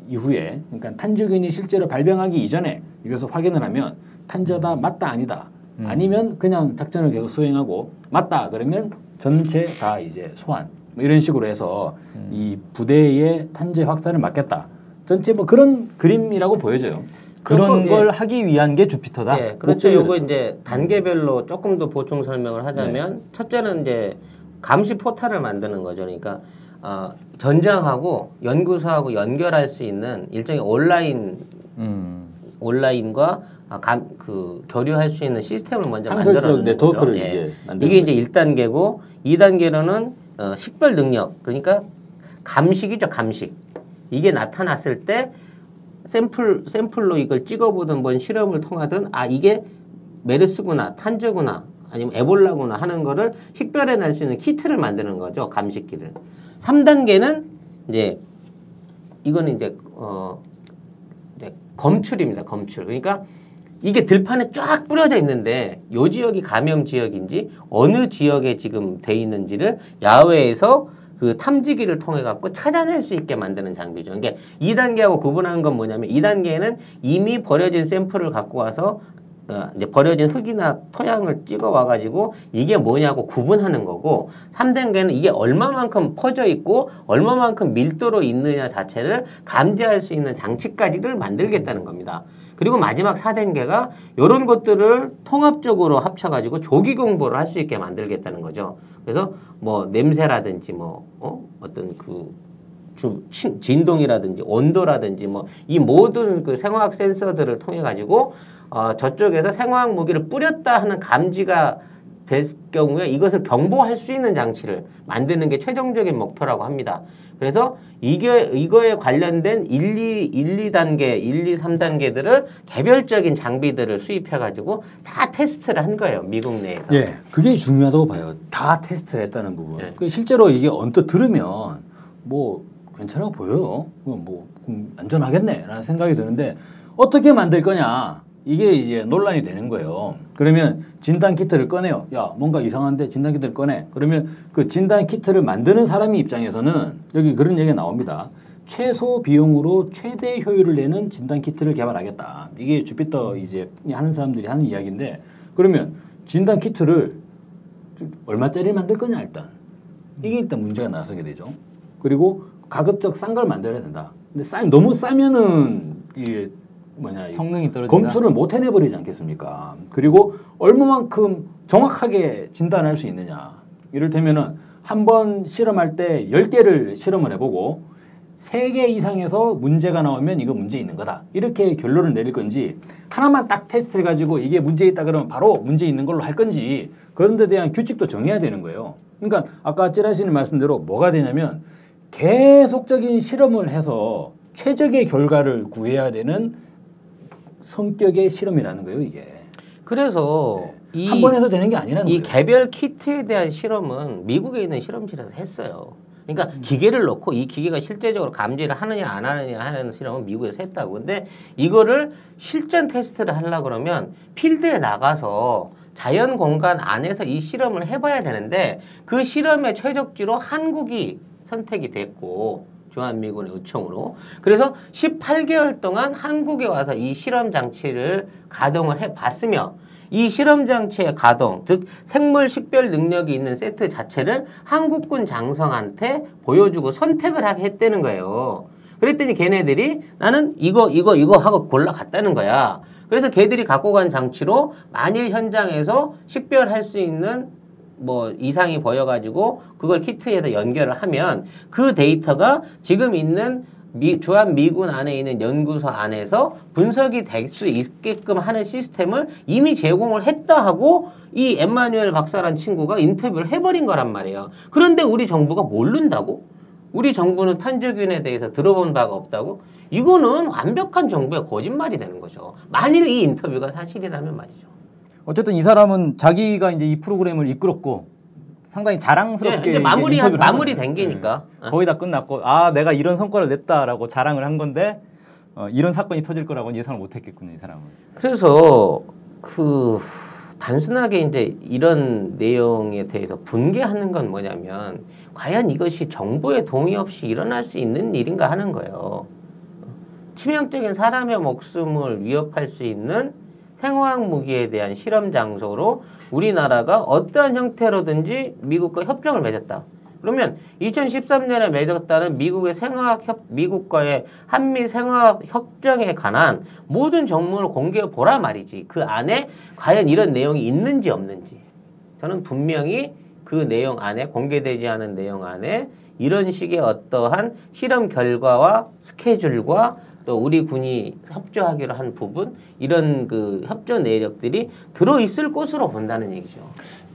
이후에 그러니까 탄저균이 실제로 발병하기 이전에 이것을 확인을 하면 탄저다 맞다 아니다 아니면 그냥 작전을 계속 수행하고 맞다 그러면 전체 다 이제 소환 뭐 이런 식으로 해서 이 부대의 탄저 확산을 막겠다. 전체 뭐 그런 그림이라고 보여져요. 그런 걸 하기 위한 게 주피터다. 예, 그렇죠. 요거 이제 단계별로 조금 더 보충 설명을 하자면 첫째는 이제 감시 포탈을 만드는 거죠. 그러니까 전장하고 연구소하고 연결할 수 있는 일종의 온라인과 교류할 수 있는 시스템을 먼저 만들어내는 네트워크를 거죠. 이제 이게 이제 1단계고 2단계로는 식별 능력 그러니까 감식이죠. 감식. 이게 나타났을 때 샘플로 이걸 찍어보든 뭔 실험을 통하든 이게 메르스구나 탄저구나 아니면 에볼라구나 하는 거를 식별해낼 수 있는 키트를 만드는 거죠. 감식기를. 3단계는 이제 이거는 이제 검출입니다. 검출. 그러니까 이게 들판에 쫙 뿌려져 있는데 요 지역이 감염 지역인지 어느 지역에 지금 돼 있는지를 야외에서 그 탐지기를 통해 갖고 찾아낼 수 있게 만드는 장비죠. 이게 2단계하고 구분하는 건 뭐냐면 2단계에는 이미 버려진 샘플을 갖고 와서 이제 버려진 흙이나 토양을 찍어 와가지고 이게 뭐냐고 구분하는 거고 3단계는 이게 얼마만큼 퍼져 있고 얼마만큼 밀도로 있느냐 자체를 감지할 수 있는 장치까지를 만들겠다는 겁니다. 그리고 마지막 4단계가 이런 것들을 통합적으로 합쳐가지고 조기 공보를 할 수 있게 만들겠다는 거죠. 그래서 뭐 냄새라든지 뭐 어떤 그 진동이라든지 온도라든지 뭐 이 모든 그 생화학 센서들을 통해 가지고 저쪽에서 생화학 무기를 뿌렸다 하는 감지가 될 경우에 이것을 경보할 수 있는 장치를 만드는 게 최종적인 목표라고 합니다. 그래서 이거에 관련된 1, 2단계, 1, 2, 3단계들을 개별적인 장비들을 수입해가지고 다 테스트를 한 거예요. 미국 내에서. 예, 그게 중요하다고 봐요. 다 테스트를 했다는 부분. 네. 실제로 이게 언뜻 들으면 뭐 괜찮아 보여요. 뭐 안전하겠네라는 생각이 드는데 어떻게 만들 거냐. 이게 이제 논란이 되는 거예요. 그러면 진단 키트를 꺼내요. 야, 뭔가 이상한데 진단 키트를 꺼내. 그러면 그 진단 키트를 만드는 사람의 입장에서는 여기 그런 얘기가 나옵니다. 최소 비용으로 최대 효율을 내는 진단 키트를 개발하겠다. 이게 주피터 이제 하는 사람들이 하는 이야기인데 그러면 진단 키트를 얼마짜리를 만들 거냐 일단. 이게 일단 문제가 나서게 되죠. 그리고 가급적 싼 걸 만들어야 된다. 근데 너무 싸면은 이게 성능이 떨어진다. 검출을 못 해내버리지 않겠습니까? 그리고 얼마만큼 정확하게 진단할 수 있느냐. 이를테면은 한 번 실험할 때 10개를 실험을 해보고 3개 이상에서 문제가 나오면 이거 문제 있는 거다. 이렇게 결론을 내릴 건지 하나만 딱 테스트해가지고 이게 문제 있다 그러면 바로 문제 있는 걸로 할 건지 그런 데 대한 규칙도 정해야 되는 거예요. 그러니까 아까 찌라시님 말씀대로 뭐가 되냐면 계속적인 실험을 해서 최적의 결과를 구해야 되는 성격의 실험이라는 거예요, 이게. 그래서 네. 한 번 해서 되는 게 아니라는 거예요. 이 개별 키트에 대한 실험은 미국에 있는 실험실에서 했어요. 그러니까 기계를 넣고 이 기계가 실제적으로 감지를 하느냐 안 하느냐 하는 실험은 미국에서 했다고. 근데 이거를 실전 테스트를 하려고 그러면 필드에 나가서 자연 공간 안에서 이 실험을 해봐야 되는데 그 실험의 최적지로 한국이 선택이 됐고 주한미군의 요청으로. 그래서 18개월 동안 한국에 와서 이 실험 장치를 가동을 해봤으며 이 실험 장치의 가동, 즉 생물 식별 능력이 있는 세트 자체를 한국군 장성한테 보여주고 선택을 하게 했다는 거예요. 그랬더니 걔네들이 나는 이거 하고 골라갔다는 거야. 그래서 걔들이 갖고 간 장치로 만일 현장에서 식별할 수 있는 뭐 이상이 보여가지고 그걸 키트에다 연결을 하면 그 데이터가 지금 있는 주한미군 안에 있는 연구소 안에서 분석이 될 수 있게끔 하는 시스템을 이미 제공을 했다 하고 이 엠마뉴엘 박사란 친구가 인터뷰를 해버린 거란 말이에요. 그런데 우리 정부가 모른다고? 우리 정부는 탄저균에 대해서 들어본 바가 없다고? 이거는 완벽한 정부의 거짓말이 되는 거죠. 만일 이 인터뷰가 사실이라면 말이죠. 어쨌든 이 사람은 자기가 이제 이 프로그램을 이끌었고 상당히 자랑스럽게 이제 마무리된 게니까 거의 다 끝났고 내가 이런 성과를 냈다라고 자랑을 한 건데 이런 사건이 터질 거라고는 예상을 못했겠군요, 이 사람은. 그래서 그 단순하게 이제 이런 내용에 대해서 분개하는 건 뭐냐면 과연 이것이 정부의 동의 없이 일어날 수 있는 일인가 하는 거예요. 치명적인 사람의 목숨을 위협할 수 있는 생화학 무기에 대한 실험 장소로 우리나라가 어떠한 형태로든지 미국과 협정을 맺었다. 그러면 2013년에 맺었다는 미국과의 한미 생화학 협정에 관한 모든 정문을 공개해 보라 말이지. 그 안에 과연 이런 내용이 있는지 없는지. 저는 분명히 그 내용 안에 공개되지 않은 내용 안에 이런 식의 어떠한 실험 결과와 스케줄과 또 우리 군이 협조하기로 한 부분 이런 그 협조 내역들이 들어있을 것으로 본다는 얘기죠.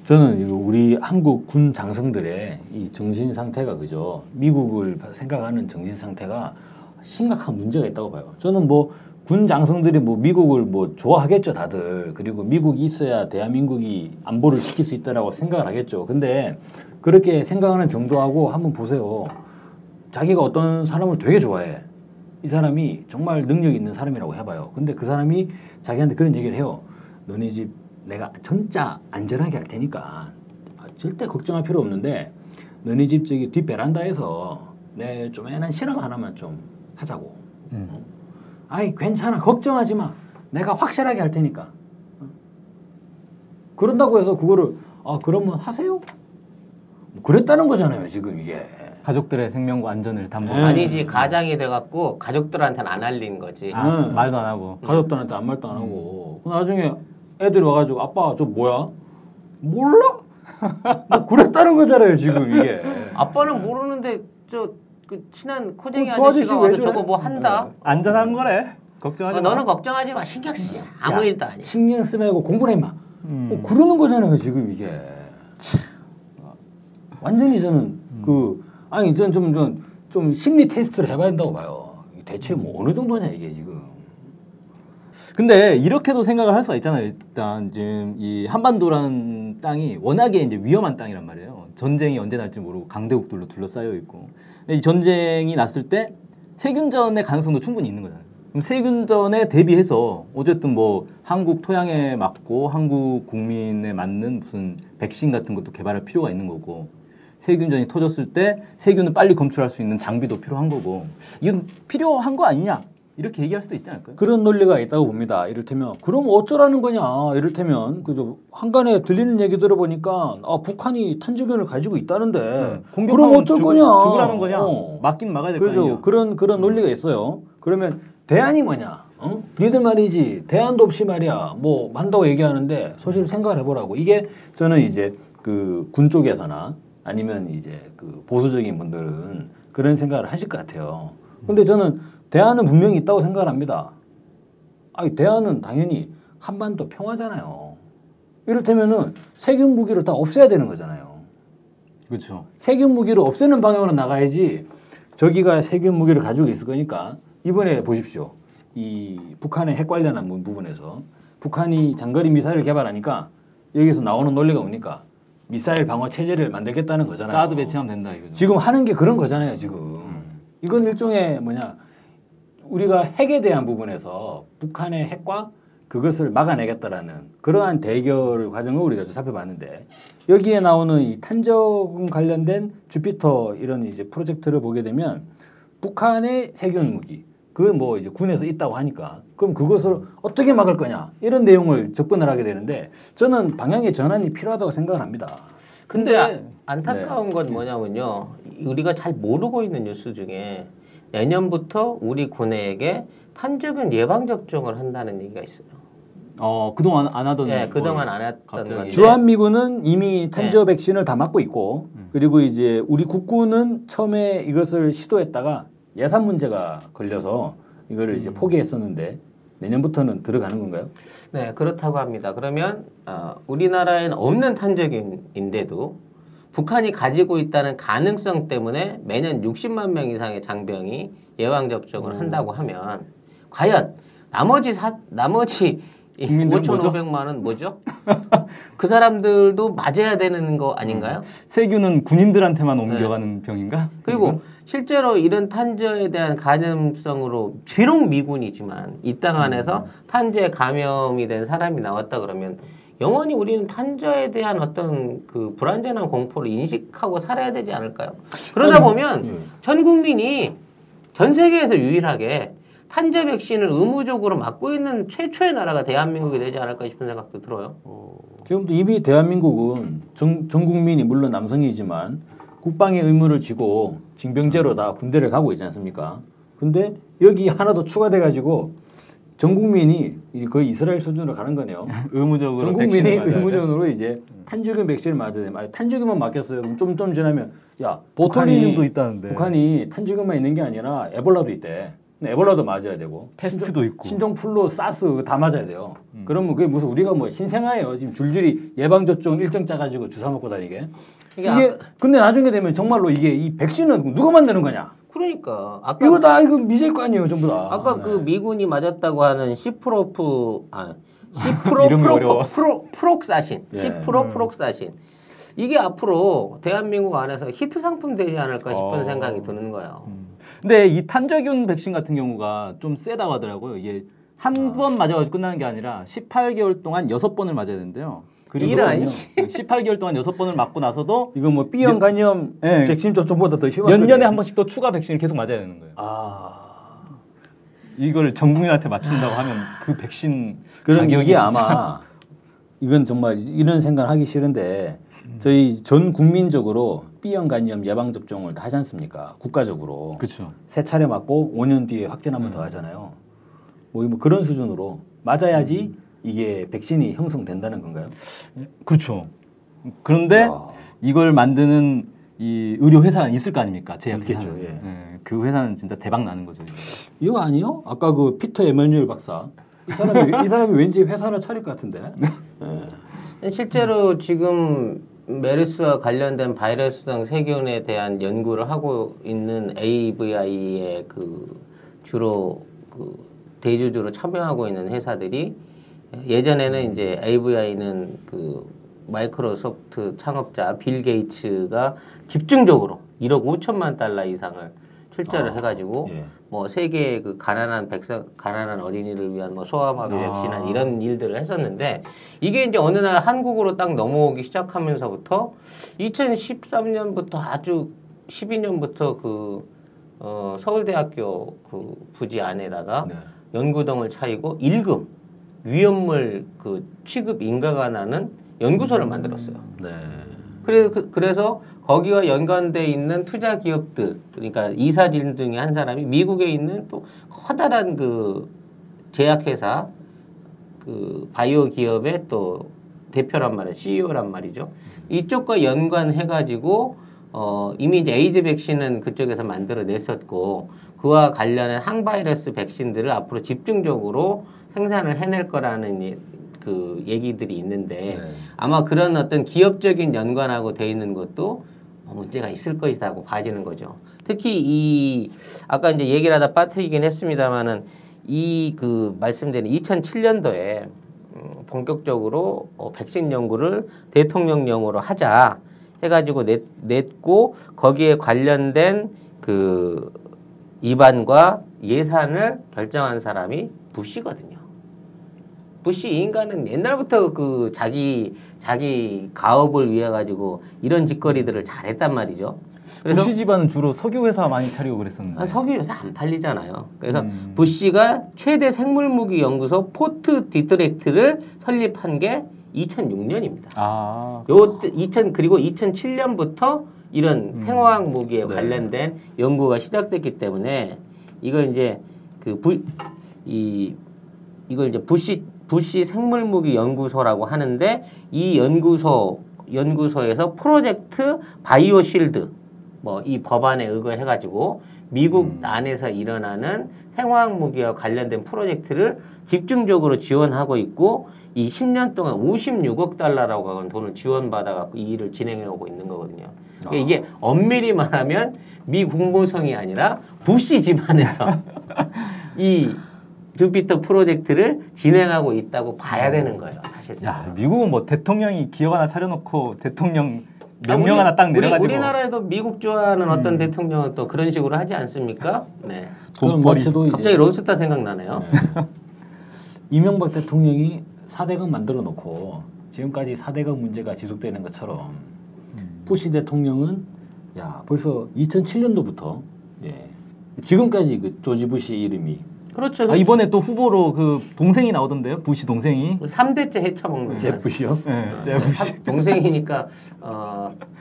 저는 우리 한국 군 장성들의 이 정신 상태가 그죠. 미국을 생각하는 정신 상태가 심각한 문제가 있다고 봐요. 저는 뭐 군 장성들이 뭐 미국을 뭐 좋아하겠죠, 다들. 그리고 미국이 있어야 대한민국이 안보를 지킬 수 있다라고 생각을 하겠죠. 근데 그렇게 생각하는 정도하고 한번 보세요. 자기가 어떤 사람을 되게 좋아해. 이 사람이 정말 능력 있는 사람이라고 해봐요. 근데 그 사람이 자기한테 그런 얘기를 해요. 너네 집 내가 진짜 안전하게 할 테니까 절대 걱정할 필요 없는데 너네 집 저기 뒷 베란다에서 내 조그만한 실험 하나만 좀 하자고. 아이 괜찮아 걱정하지 마. 내가 확실하게 할 테니까. 그런다고 해서 그거를 그러면 하세요? 그랬다는 거잖아요 지금 이게. 가족들의 생명과 안전을 담보. 아니지 가장이 돼갖고 가족들한테는 안 알린 거지. 말도 안 하고. 가족들한테 아무 말도 안 하고 나중에 애들이 와가지고 아빠 저 뭐야? 몰라? 뭐 그랬다는 거잖아요 지금 이게. 아빠는 모르는데 그 친한 코쟁이 저 아저씨 아저씨가 왜 와서 저래? 저거 뭐 한다. 안전한 거래. 걱정하지 마. 너는 걱정하지 마. 신경 쓰지 마. 아무 일도 아니야. 신경 쓰지 말고 공부를 해마. 그러는 거잖아요 지금 이게. 완전히 저는 아니 좀 심리 테스트를 해봐야 된다고 봐요. 대체 뭐 어느 정도냐 이게 지금. 근데 이렇게도 생각을 할 수가 있잖아요. 일단 지금 이 한반도라는 땅이 워낙에 이제 위험한 땅이란 말이에요. 전쟁이 언제 날지 모르고 강대국들로 둘러싸여 있고. 이 전쟁이 났을 때 세균전의 가능성도 충분히 있는 거잖아요. 그럼 세균전에 대비해서 어쨌든 뭐 한국 토양에 맞고 한국 국민에 맞는 무슨 백신 같은 것도 개발할 필요가 있는 거고, 세균전이 터졌을 때 세균을 빨리 검출할 수 있는 장비도 필요한 거고, 이건 필요한 거 아니냐 이렇게 얘기할 수도 있지 않을까요? 그런 논리가 있다고 봅니다. 이를테면 그럼 어쩌라는 거냐. 이를테면 그저 한간에 들리는 얘기 들어보니까 북한이 탄저균을 가지고 있다는데 그럼 어쩔 거냐. 죽으라는 거냐. 맞긴 막아야 될 거 아니냐. 그렇죠. 그런 논리가 있어요. 그러면 대안이 뭐냐. 니들 말이지 대안도 없이 말이야 뭐 한다고 얘기하는데 사실 생각을 해보라고. 이게 저는 이제 그 군 쪽에서나 아니면 이제 그 보수적인 분들은 그런 생각을 하실 것 같아요. 근데 저는 대안은 분명히 있다고 생각을 합니다. 대안은 당연히 한반도 평화잖아요. 이를테면은 세균 무기를 다 없애야 되는 거잖아요. 그렇죠. 세균 무기를 없애는 방향으로 나가야지. 저기가 세균 무기를 가지고 있을 거니까 이번에 보십시오. 이 북한의 핵 관련한 부분에서 북한이 장거리 미사일을 개발하니까 여기서 나오는 논리가 뭡니까? 미사일 방어 체제를 만들겠다는 거잖아요. 사드 배치하면 된다 이거죠. 지금 하는 게 그런 거잖아요. 지금 이건 일종의 우리가 핵에 대한 부분에서 북한의 핵과 그것을 막아내겠다라는 그러한 대결 과정을 우리가 좀 살펴봤는데, 여기에 나오는 이 탄저균 관련된 주피터 이런 이제 프로젝트를 보게 되면 북한의 세균 무기 뭐 이제 군에서 있다고 하니까 그럼 그것을 어떻게 막을 거냐 이런 내용을 접근을 하게 되는데, 저는 방향의 전환이 필요하다고 생각을 합니다. 근데 안타까운 건 뭐냐면요. 우리가 잘 모르고 있는 뉴스 중에 내년부터 우리 군에게 탄저균 예방 접종을 한다는 얘기가 있어요. 그동안 안 하던. 네, 그동안 안 했던 갑자기. 건데. 주한미군은 이미 탄저 백신을 다 맞고 있고, 그리고 이제 우리 국군은 처음에 이것을 시도했다가 예산 문제가 걸려서 이거를 이제 포기했었는데 내년부터는 들어가는 건가요? 네, 그렇다고 합니다. 그러면 우리나라에는 없는 탄저균인데도 북한이 가지고 있다는 가능성 때문에 매년 60만 명 이상의 장병이 예방 접종을 한다고 하면 과연 나머지 5,500만은 뭐죠? 그 사람들도 맞아야 되는 거 아닌가요? 세균은 군인들한테만 옮겨가는 병인가? 그리고 실제로 이런 탄저에 대한 감염성으로 비록 미군이지만 이 땅 안에서 탄저에 감염이 된 사람이 나왔다 그러면 영원히 우리는 탄저에 대한 어떤 그 불안전한 공포를 인식하고 살아야 되지 않을까요? 그러다 보면 전 국민이 전 세계에서 유일하게 탄저 백신을 의무적으로 맞고 있는 최초의 나라가 대한민국이 되지 않을까 싶은 생각도 들어요. 지금도 이미 대한민국은 전 국민이 물론 남성이지만 국방의 의무를 지고 징병제로 다 군대를 가고 있지 않습니까? 근데 여기 하나 더 추가돼 가지고 전 국민이 거의 이스라엘 수준으로 가는 거네요. 의무적으로 전 국민이 백신을 의무적으로 이제 탄저균 백신을 맞아야 돼. 탄저균만 맞겠어요. 그럼 좀 지나면 보톨리님도 있다는데. 북한이 탄저균만 있는 게 아니라 에볼라도 있대. 에볼라도 맞아야 되고 패스트도 있고 신종플루, 사스 다 맞아야 돼요. 그러면 그게 무슨 우리가 뭐 신생아예요. 지금 줄줄이 예방 접종 일정 짜가지고 주사 먹고 다니게. 이게 근데 나중에 되면 정말로 이게 이 백신은 누가 만드는 거냐? 그러니까 이거 미질 거 아니에요, 전부 다. 아까 그 미군이 맞았다고 하는 프록사신, 프록사신. 이게 앞으로 대한민국 안에서 히트 상품 되지 않을까 싶은 생각이 드는 거예요. 근데 이 탄저균 백신 같은 경우가 좀 세다고 하더라고요. 이게 한 번 맞아가지고 끝나는 게 아니라 18개월 동안 6번을 맞아야 되는데요. 일 아니지. 18개월 동안 6번을 맞고 나서도 이거 뭐 B형 간염 네. 백신 접종보다 더 심한 몇 년에 거네요. 한 번씩 또 추가 백신을 계속 맞아야 되는 거예요. 아, 이걸 전 국민한테 맞춘다고 하면 그 백신 그럼 가격이 이게 진짜- 아마 이건 정말 이런 생각하기 싫은데 저희 전 국민적으로 B형 간염 예방 접종을 다 하지 않습니까? 국가적으로 그렇죠. 세 차례 맞고 5년 뒤에 확진 한번 더 하잖아요. 뭐 그런 수준으로 맞아야지 이게 백신이 형성된다는 건가요? 그렇죠. 그런데 야. 이걸 만드는 이 의료 회사가 있을 거 아닙니까? 제약 회사. 있겠죠, 예. 그 회사는 진짜 대박 나는 거죠. 이거. 이거 아니요? 아까 그 피터 에마뉴엘 박사 이 사람이 왠지 회사를 차릴 것 같은데. 실제로 지금 메르스와 관련된 바이러스성 세균에 대한 연구를 하고 있는 AVI의 그 주로 그 대주주로 참여하고 있는 회사들이 예전에는 이제 AVI는 그 마이크로소프트 창업자 빌 게이츠가 집중적으로 1억 5천만 달러 이상을 출자를 해가지고 예. 뭐 세계 그 가난한 어린이를 위한 뭐 소아마비 백신이나 이런 일들을 했었는데 이게 이제 어느 날 한국으로 딱 넘어오기 시작하면서부터 2013년부터 아주 12년부터 그 서울대학교 그 부지 안에다가 네. 연구동을 차리고 일금 위험물 그 취급 인가가 나는 연구소를 만들었어요. 네. 그래서 거기와 연관돼 있는 투자 기업들, 그러니까 이사진 중에 한 사람이 미국에 있는 또 커다란 그 제약회사 그 바이오 기업의 또 대표란 말이에요, CEO란 말이죠. 이쪽과 연관해가지고 이미 이제 에이즈 백신은 그쪽에서 만들어냈었고 그와 관련한 항바이러스 백신들을 앞으로 집중적으로 생산을 해낼 거라는 그 얘기들이 있는데 네. 아마 그런 어떤 기업적인 연관하고 돼 있는 것도 문제가 있을 것이다 하고 봐지는 거죠. 특히 이 아까 이제 얘기를 하다 빠뜨리긴 했습니다만은 이 그 말씀드린 2007년도에 본격적으로 백신 연구를 대통령령으로 하자 해가지고 냈고 거기에 관련된 그 입안과 예산을 결정한 사람이 부시거든요. 부시 이 인간은 옛날부터 그 자기 가업을 위해 가지고 이런 짓거리들을 잘했단 말이죠. 그래서 부시 집안은 주로 석유 회사 많이 차리고 그랬었는데. 석유 요새 안 팔리잖아요. 그래서 부시가 최대 생물무기 연구소 포트 디트렉트를 설립한 게 2006년입니다. 아, 그리고 2007년부터 이런 생화학 무기에 네. 관련된 연구가 시작됐기 때문에 이걸 이제 이걸 이제 부시 생물무기 연구소라고 하는데 이 연구소에서 프로젝트 바이오 실드 뭐 이 법안에 의거해 가지고 미국 안에서 일어나는 생화학 무기와 관련된 프로젝트를 집중적으로 지원하고 있고 이 10년 동안 56억 달러라고 하는 돈을 지원받아 갖고 이 일을 진행해 오고 있는 거거든요. 그러니까 이게 엄밀히 말하면 미 국무성이 아니라 부시 집안에서 이 주피터 프로젝트를 진행하고 있다고 봐야 되는 거예요, 사실상. 야, 미국은 뭐 대통령이 기업 하나 차려놓고 대통령 명령 하나 딱 내려가지고. 우리나라에도 미국 좋아하는 어떤 대통령은 또 그런 식으로 하지 않습니까? 네. 그럼 돈벌이. 마치도 이제 갑자기 론스타 생각나네요. 이명박 대통령이 4대강 만들어 놓고 지금까지 4대강 문제가 지속되는 것처럼 부시 대통령은 야 벌써 2007년도부터 예. 지금까지 그 조지 부시 이름이 그렇죠. 아, 이번에 또 후보로 그 동생이 나오던데요? 부시 동생이. 3대째 헤쳐먹는 제 부시요. 네, 제 부시. 동생이니까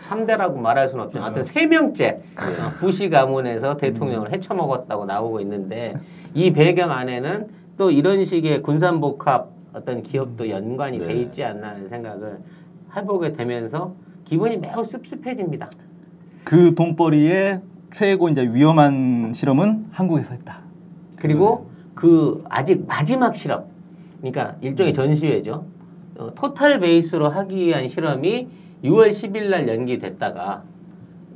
3대라고 말할 수는 없죠. 하여튼 3명째 부시 가문에서 대통령을 헤쳐먹었다고 나오고 있는데 이 배경 안에는 또 이런 식의 군산복합 어떤 기업도 연관이 돼 있지 않나 하는 생각을 해보게 되면서 기분이 매우 씁씁해집니다. 그 돈벌이의 최고 이제 위험한 실험은 한국에서 했다. 그리고 그 아직 마지막 실험, 그러니까 일종의 전시회죠. 토탈 베이스로 하기 위한 실험이 6월 10일 날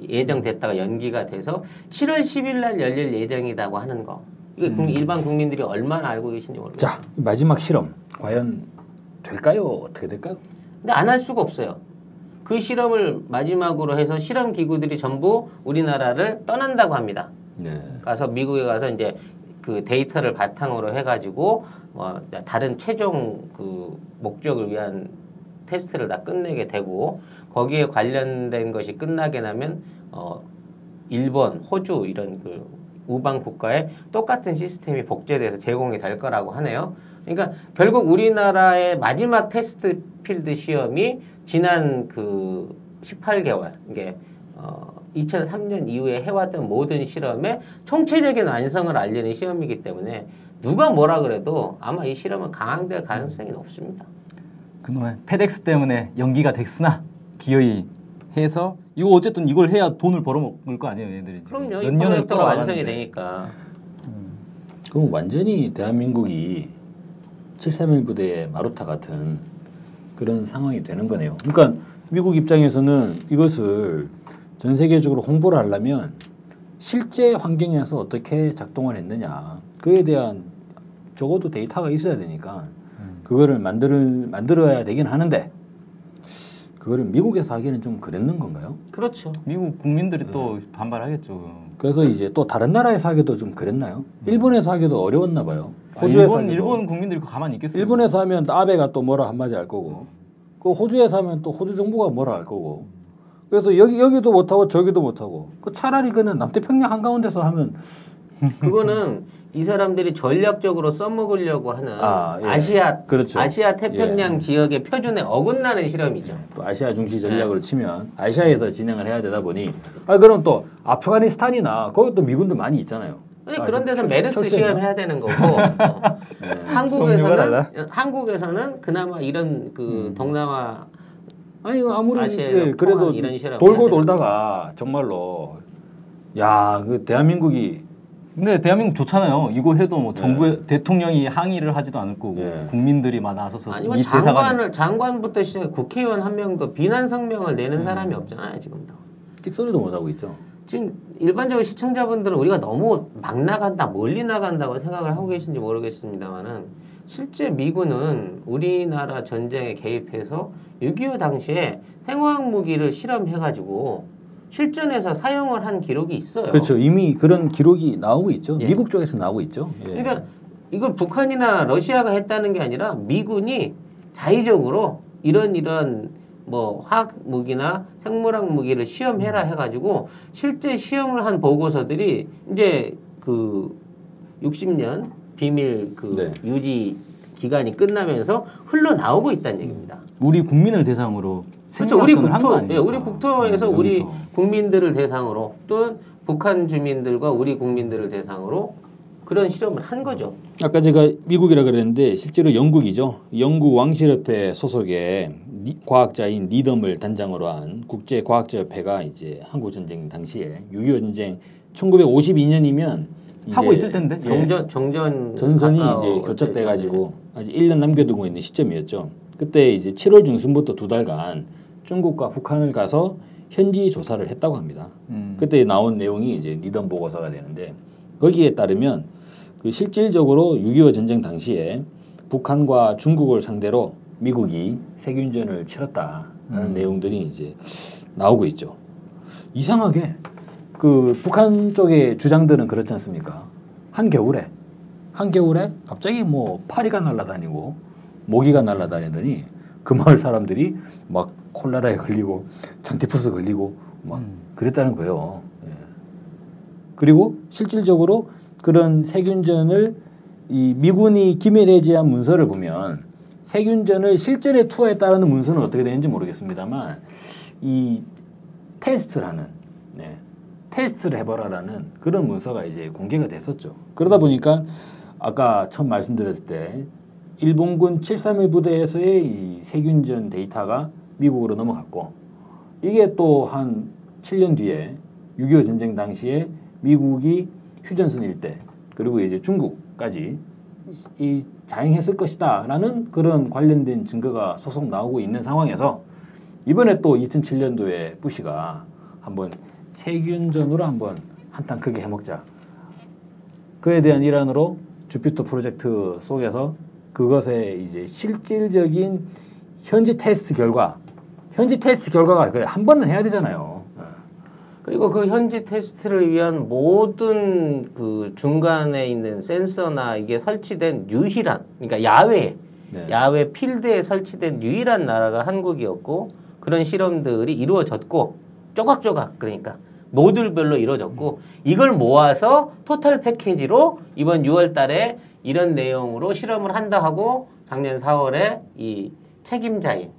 예정됐다가 연기가 돼서 7월 10일 날 열릴 예정이라고 하는 거. 이게 일반 국민들이 얼마나 알고 계신지 모르겠어요. 자 마지막 실험 과연 될까요? 어떻게 될까요? 근데 안 할 수가 없어요. 그 실험을 마지막으로 해서 실험 기구들이 전부 우리나라를 떠난다고 합니다. 네. 가서 미국에 가서 이제 그 데이터를 바탕으로 해가지고 다른 최종 그 목적을 위한 테스트를 다 끝내게 되고 거기에 관련된 것이 끝나게 나면 일본, 호주 이런 그 우방 국가에 똑같은 시스템이 복제돼서 제공이 될 거라고 하네요. 그러니까 결국 우리나라의 마지막 테스트 필드 시험이 지난 그 18개월 이게 2003년 이후에 해왔던 모든 실험의 총체적인 완성을 알리는 시험이기 때문에 누가 뭐라 그래도 아마 이 실험은 강행될 가능성이 높습니다. 그놈의 페덱스 때문에 연기가 됐으나 기어이 해서 이거 어쨌든 이걸 해야 돈을 벌어먹을 거 아니에요, 얘들이. 그럼요. 몇 이 년을 프로젝트가 완성이 끌어가는데. 되니까. 그럼 완전히 대한민국이 731 부대의 마루타 같은 그런 상황이 되는 거네요. 그러니까 미국 입장에서는 이것을 전 세계적으로 홍보를 하려면 실제 환경에서 어떻게 작동을 했느냐 그에 대한 적어도 데이터가 있어야 되니까 그거를 만들어야 되긴 하는데 그거를 미국에서 하기는 좀 그랬는 건가요? 그렇죠. 미국 국민들이 또 반발하겠죠. 그래서 이제 또 다른 나라에서 하기도 좀 그랬나요? 일본에서 하기도 어려웠나 봐요. 호주에서 일본 국민들이 가만히 있겠어요. 일본에서 하면 아베가 또 뭐라 한마디 할 거고, 그 호주에서 하면 또 호주 정부가 뭐라 할 거고. 그래서 여기도 못 하고 저기도 못 하고. 그 차라리 그냥 남태평양 한가운데서 하면 그거는 이 사람들이 전략적으로 써먹으려고 하는 예. 아시아 그렇죠. 아시아 태평양 지역의 표준에 어긋나는 실험이죠. 또 아시아 중시 전략을 치면 아시아에서 진행을 해야 되다 보니 그럼 또 아프가니스탄이나 거기 또 미군도 많이 있잖아요. 아니, 그런 데서 메르스 철수했나? 시험 해야 되는 거고 한국에서는 그나마 이런 그 동남아 아니 아무리 아시아에서 그래도 포함한 이런 실험 돌고 돌다가 정말로 그 대한민국이 근데 대한민국 좋잖아요. 이거 해도 뭐 정부의 대통령이 항의를 하지도 않을 거고 국민들이 막 나서서 아니면 이 장관부터 시작해 국회의원 한 명도 비난 성명을 내는 사람이 없잖아요 지금도. 찍소리도 못 하고 있죠. 지금 일반적으로 시청자분들은 우리가 너무 막 나간다, 멀리 나간다고 생각을 하고 계신지 모르겠습니다만은 실제 미군은 우리나라 전쟁에 개입해서 6.25 당시에 생화학 무기를 실험해가지고 실전에서 사용을 한 기록이 있어요. 그렇죠. 이미 그런 기록이 나오고 있죠. 예. 미국 쪽에서 나오고 있죠. 예. 그러니까 이걸 북한이나 러시아가 했다는 게 아니라 미군이 자의적으로 이런 뭐 화학 무기나 생물학 무기를 시험해라 해가지고 실제 시험을 한 보고서들이 이제 그 60년 비밀 유지 기간이 끝나면서 흘러나오고 있다는 얘기입니다. 우리 국민을 대상으로 그렇죠. 우리 생각을 한거 국토, 아닙니까? 우리 국토에서 우리 여기서. 국민들을 대상으로 또 북한 주민들과 우리 국민들을 대상으로 그런 실험을 한 거죠. 아까 제가 미국이라 그랬는데 실제로 영국이죠. 영국 왕실협회 소속의 과학자인 니덤을 단장으로 한 국제과학자협회가 이제 한국전쟁 당시에 6.25 전쟁 1952년이면 하고 있을 텐데. 전선이 이제 교착돼 가지고 아직 1년 남겨두고 있는 시점이었죠. 그때 이제 7월 중순부터 2달간 중국과 북한을 가서 현지 조사를 했다고 합니다. 그때 나온 내용이 이제 니덤 보고서가 되는데 거기에 따르면 그 실질적으로 6.25 전쟁 당시에 북한과 중국을 상대로 미국이 세균전을 치렀다라는 내용들이 이제 나오고 있죠. 이상하게 그 북한 쪽의 주장들은 그렇지 않습니까? 한겨울에 갑자기 뭐 파리가 날아다니고 모기가 날아다니더니 그 마을 사람들이 막 콜레라에 걸리고 장티푸스 걸리고 막 그랬다는 거예요. 예. 그리고 실질적으로 그런 세균전을 이 미군이 기밀해제한 문서를 보면 세균전을 실전에 투하했다는 문서는 어떻게 되는지 모르겠습니다만 이 테스트를 해보라라는 그런 문서가 이제 공개가 됐었죠. 그러다 보니까 아까 처음 말씀드렸을 때 일본군 731 부대에서의 이 세균전 데이터가 미국으로 넘어갔고 이게 또 한 7년 뒤에 6.25 전쟁 당시에 미국이 휴전선 일대 그리고 이제 중국까지 이 자행했을 것이다라는 그런 관련된 증거가 소속 나오고 있는 상황에서 이번에 또 2007년도에 부시가 한번 세균전으로 한번 한탕 크게 해먹자. 그에 대한 일환으로 주피터 프로젝트 속에서 그것의 이제 실질적인 현지 테스트 결과가 그래 한 번은 해야 되잖아요. 그리고 그 현지 테스트를 위한 모든 그 중간에 있는 센서나 이게 설치된 유일한 그러니까 야외 네. 야외 필드에 설치된 유일한 나라가 한국이었고 그런 실험들이 이루어졌고 조각조각 그러니까 모듈별로 이루어졌고 이걸 모아서 토탈 패키지로 이번 6월 달에 이런 내용으로 실험을 한다 하고 작년 4월에 이 책임자인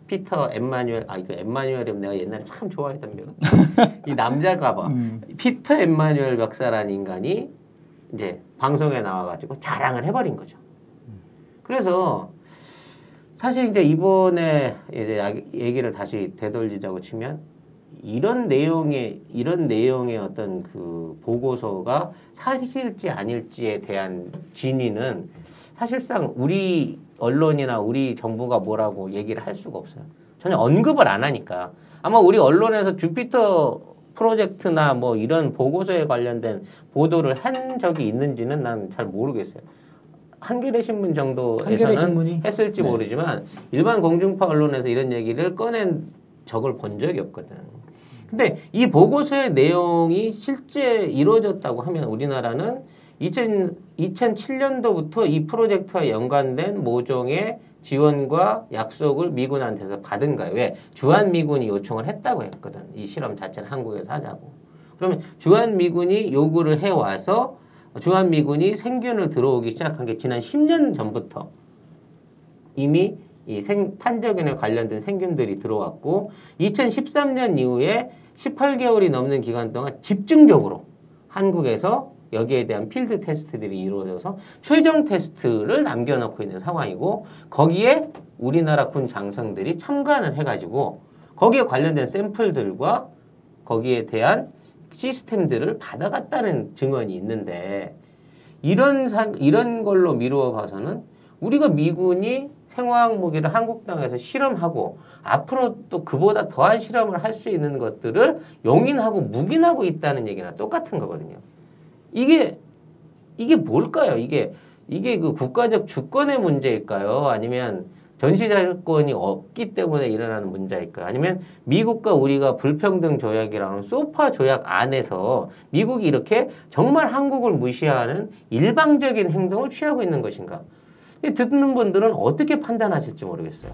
피터 엠마뉴엘 이거 엠마뉴엘이면 내가 옛날에 참 좋아했던 명. 이 남자가 봐. 피터 엠마뉴엘 박사라는 인간이 이제 방송에 나와가지고 자랑을 해버린 거죠. 그래서 사실 이제 이번에 이제 얘기를 다시 되돌리자고 치면 이런 내용의 어떤 그 보고서가 사실일지 아닐지에 대한 진위는 사실상 우리 언론이나 우리 정부가 뭐라고 얘기를 할 수가 없어요. 전혀 언급을 안 하니까. 아마 우리 언론에서 주피터 프로젝트나 뭐 이런 보고서에 관련된 보도를 한 적이 있는지는 난 잘 모르겠어요. 한겨레 신문 정도에서는 했을지 네. 모르지만 일반 공중파 언론에서 이런 얘기를 꺼낸 적을 본 적이 없거든. 근데 이 보고서의 내용이 실제 이루어졌다고 하면 우리나라는 2007년도부터 이 프로젝트와 연관된 모종의 지원과 약속을 미군한테서 받은 거예요. 왜? 주한미군이 요청을 했다고 했거든. 이 실험 자체를 한국에서 하자고. 그러면 주한미군이 요구를 해와서 주한미군이 생균을 들어오기 시작한 게 지난 10년 전부터 이미 이 탄저균에 관련된 생균들이 들어왔고 2013년 이후에 18개월이 넘는 기간 동안 집중적으로 한국에서 여기에 대한 필드 테스트들이 이루어져서 최종 테스트를 남겨놓고 있는 상황이고 거기에 우리나라 군 장성들이 참관을 해가지고 거기에 관련된 샘플들과 거기에 대한 시스템들을 받아갔다는 증언이 있는데 이런 걸로 미루어 봐서는 우리가 미군이 생화학 무기를 한국 땅에서 실험하고 앞으로 또 그보다 더한 실험을 할 수 있는 것들을 용인하고 묵인하고 있다는 얘기랑 똑같은 거거든요. 이게 뭘까요? 이게 그 국가적 주권의 문제일까요? 아니면 전시자유권이 없기 때문에 일어나는 문제일까요? 아니면 미국과 우리가 불평등 조약이라는 소파 조약 안에서 미국이 이렇게 정말 한국을 무시하는 일방적인 행동을 취하고 있는 것인가? 듣는 분들은 어떻게 판단하실지 모르겠어요.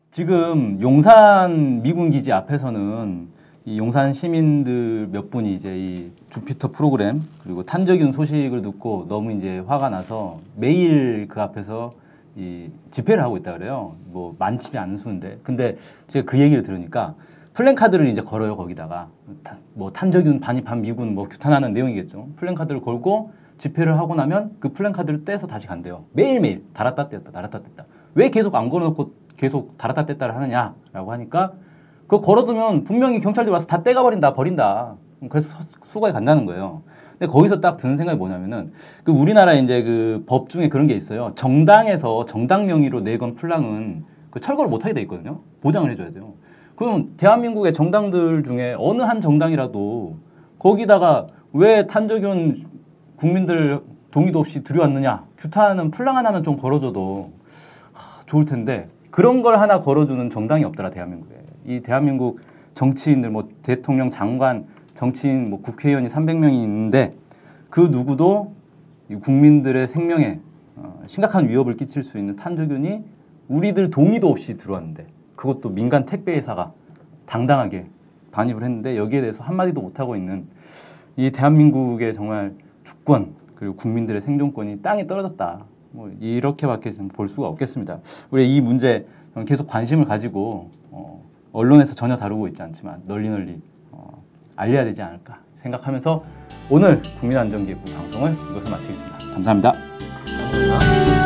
지금 용산 미군 기지 앞에서는 이 용산 시민들 몇 분이 이제 이 주피터 프로그램 그리고 탄저균 소식을 듣고 너무 이제 화가 나서 매일 그 앞에서 이 집회를 하고 있다 그래요. 뭐 많지 않은 수인데. 근데 제가 그 얘기를 들으니까 플랜카드를 이제 걸어요. 거기다가 뭐 탄저균 반입한 미군 뭐 규탄하는 내용이겠죠. 플랜카드를 걸고 집회를 하고 나면 그 플랜카드를 떼서 다시 간대요. 매일매일 달았다 뗐다 달았다 뗐다. 왜 계속 안 걸어놓고 계속 달았다 뗐다를 하느냐라고 하니까 그거 걸어두면 분명히 경찰들이 와서 다 떼가버린다 버린다. 그래서 수거해 간다는 거예요. 근데 거기서 딱 드는 생각이 뭐냐면은 그 우리나라 이제 그 법 중에 그런 게 있어요. 정당에서 정당 명의로 내건 플랑은 그 철거를 못하게 돼 있거든요. 보장을 해줘야 돼요. 그럼 대한민국의 정당들 중에 어느 한 정당이라도 거기다가 왜 탄저균 국민들 동의도 없이 들여왔느냐 규탄하는 플랑 하나만 좀 걸어줘도 좋을 텐데 그런 걸 하나 걸어주는 정당이 없더라 대한민국에. 이 대한민국 정치인들 뭐 대통령 장관 정치인 뭐 국회의원이 300명이 있는데 그 누구도 국민들의 생명에 심각한 위협을 끼칠 수 있는 탄저균이 우리들 동의도 없이 들어왔는데 그것도 민간 택배 회사가 당당하게 반입을 했는데 여기에 대해서 한마디도 못하고 있는 이 대한민국의 정말 주권 그리고 국민들의 생존권이 땅에 떨어졌다. 뭐 이렇게밖에 좀 볼 수가 없겠습니다. 우리 이 문제 계속 관심을 가지고 언론에서 전혀 다루고 있지 않지만 널리 알려야 되지 않을까 생각하면서 오늘 국민안전기획부 방송을 이것으로 마치겠습니다. 감사합니다. 감사합니다.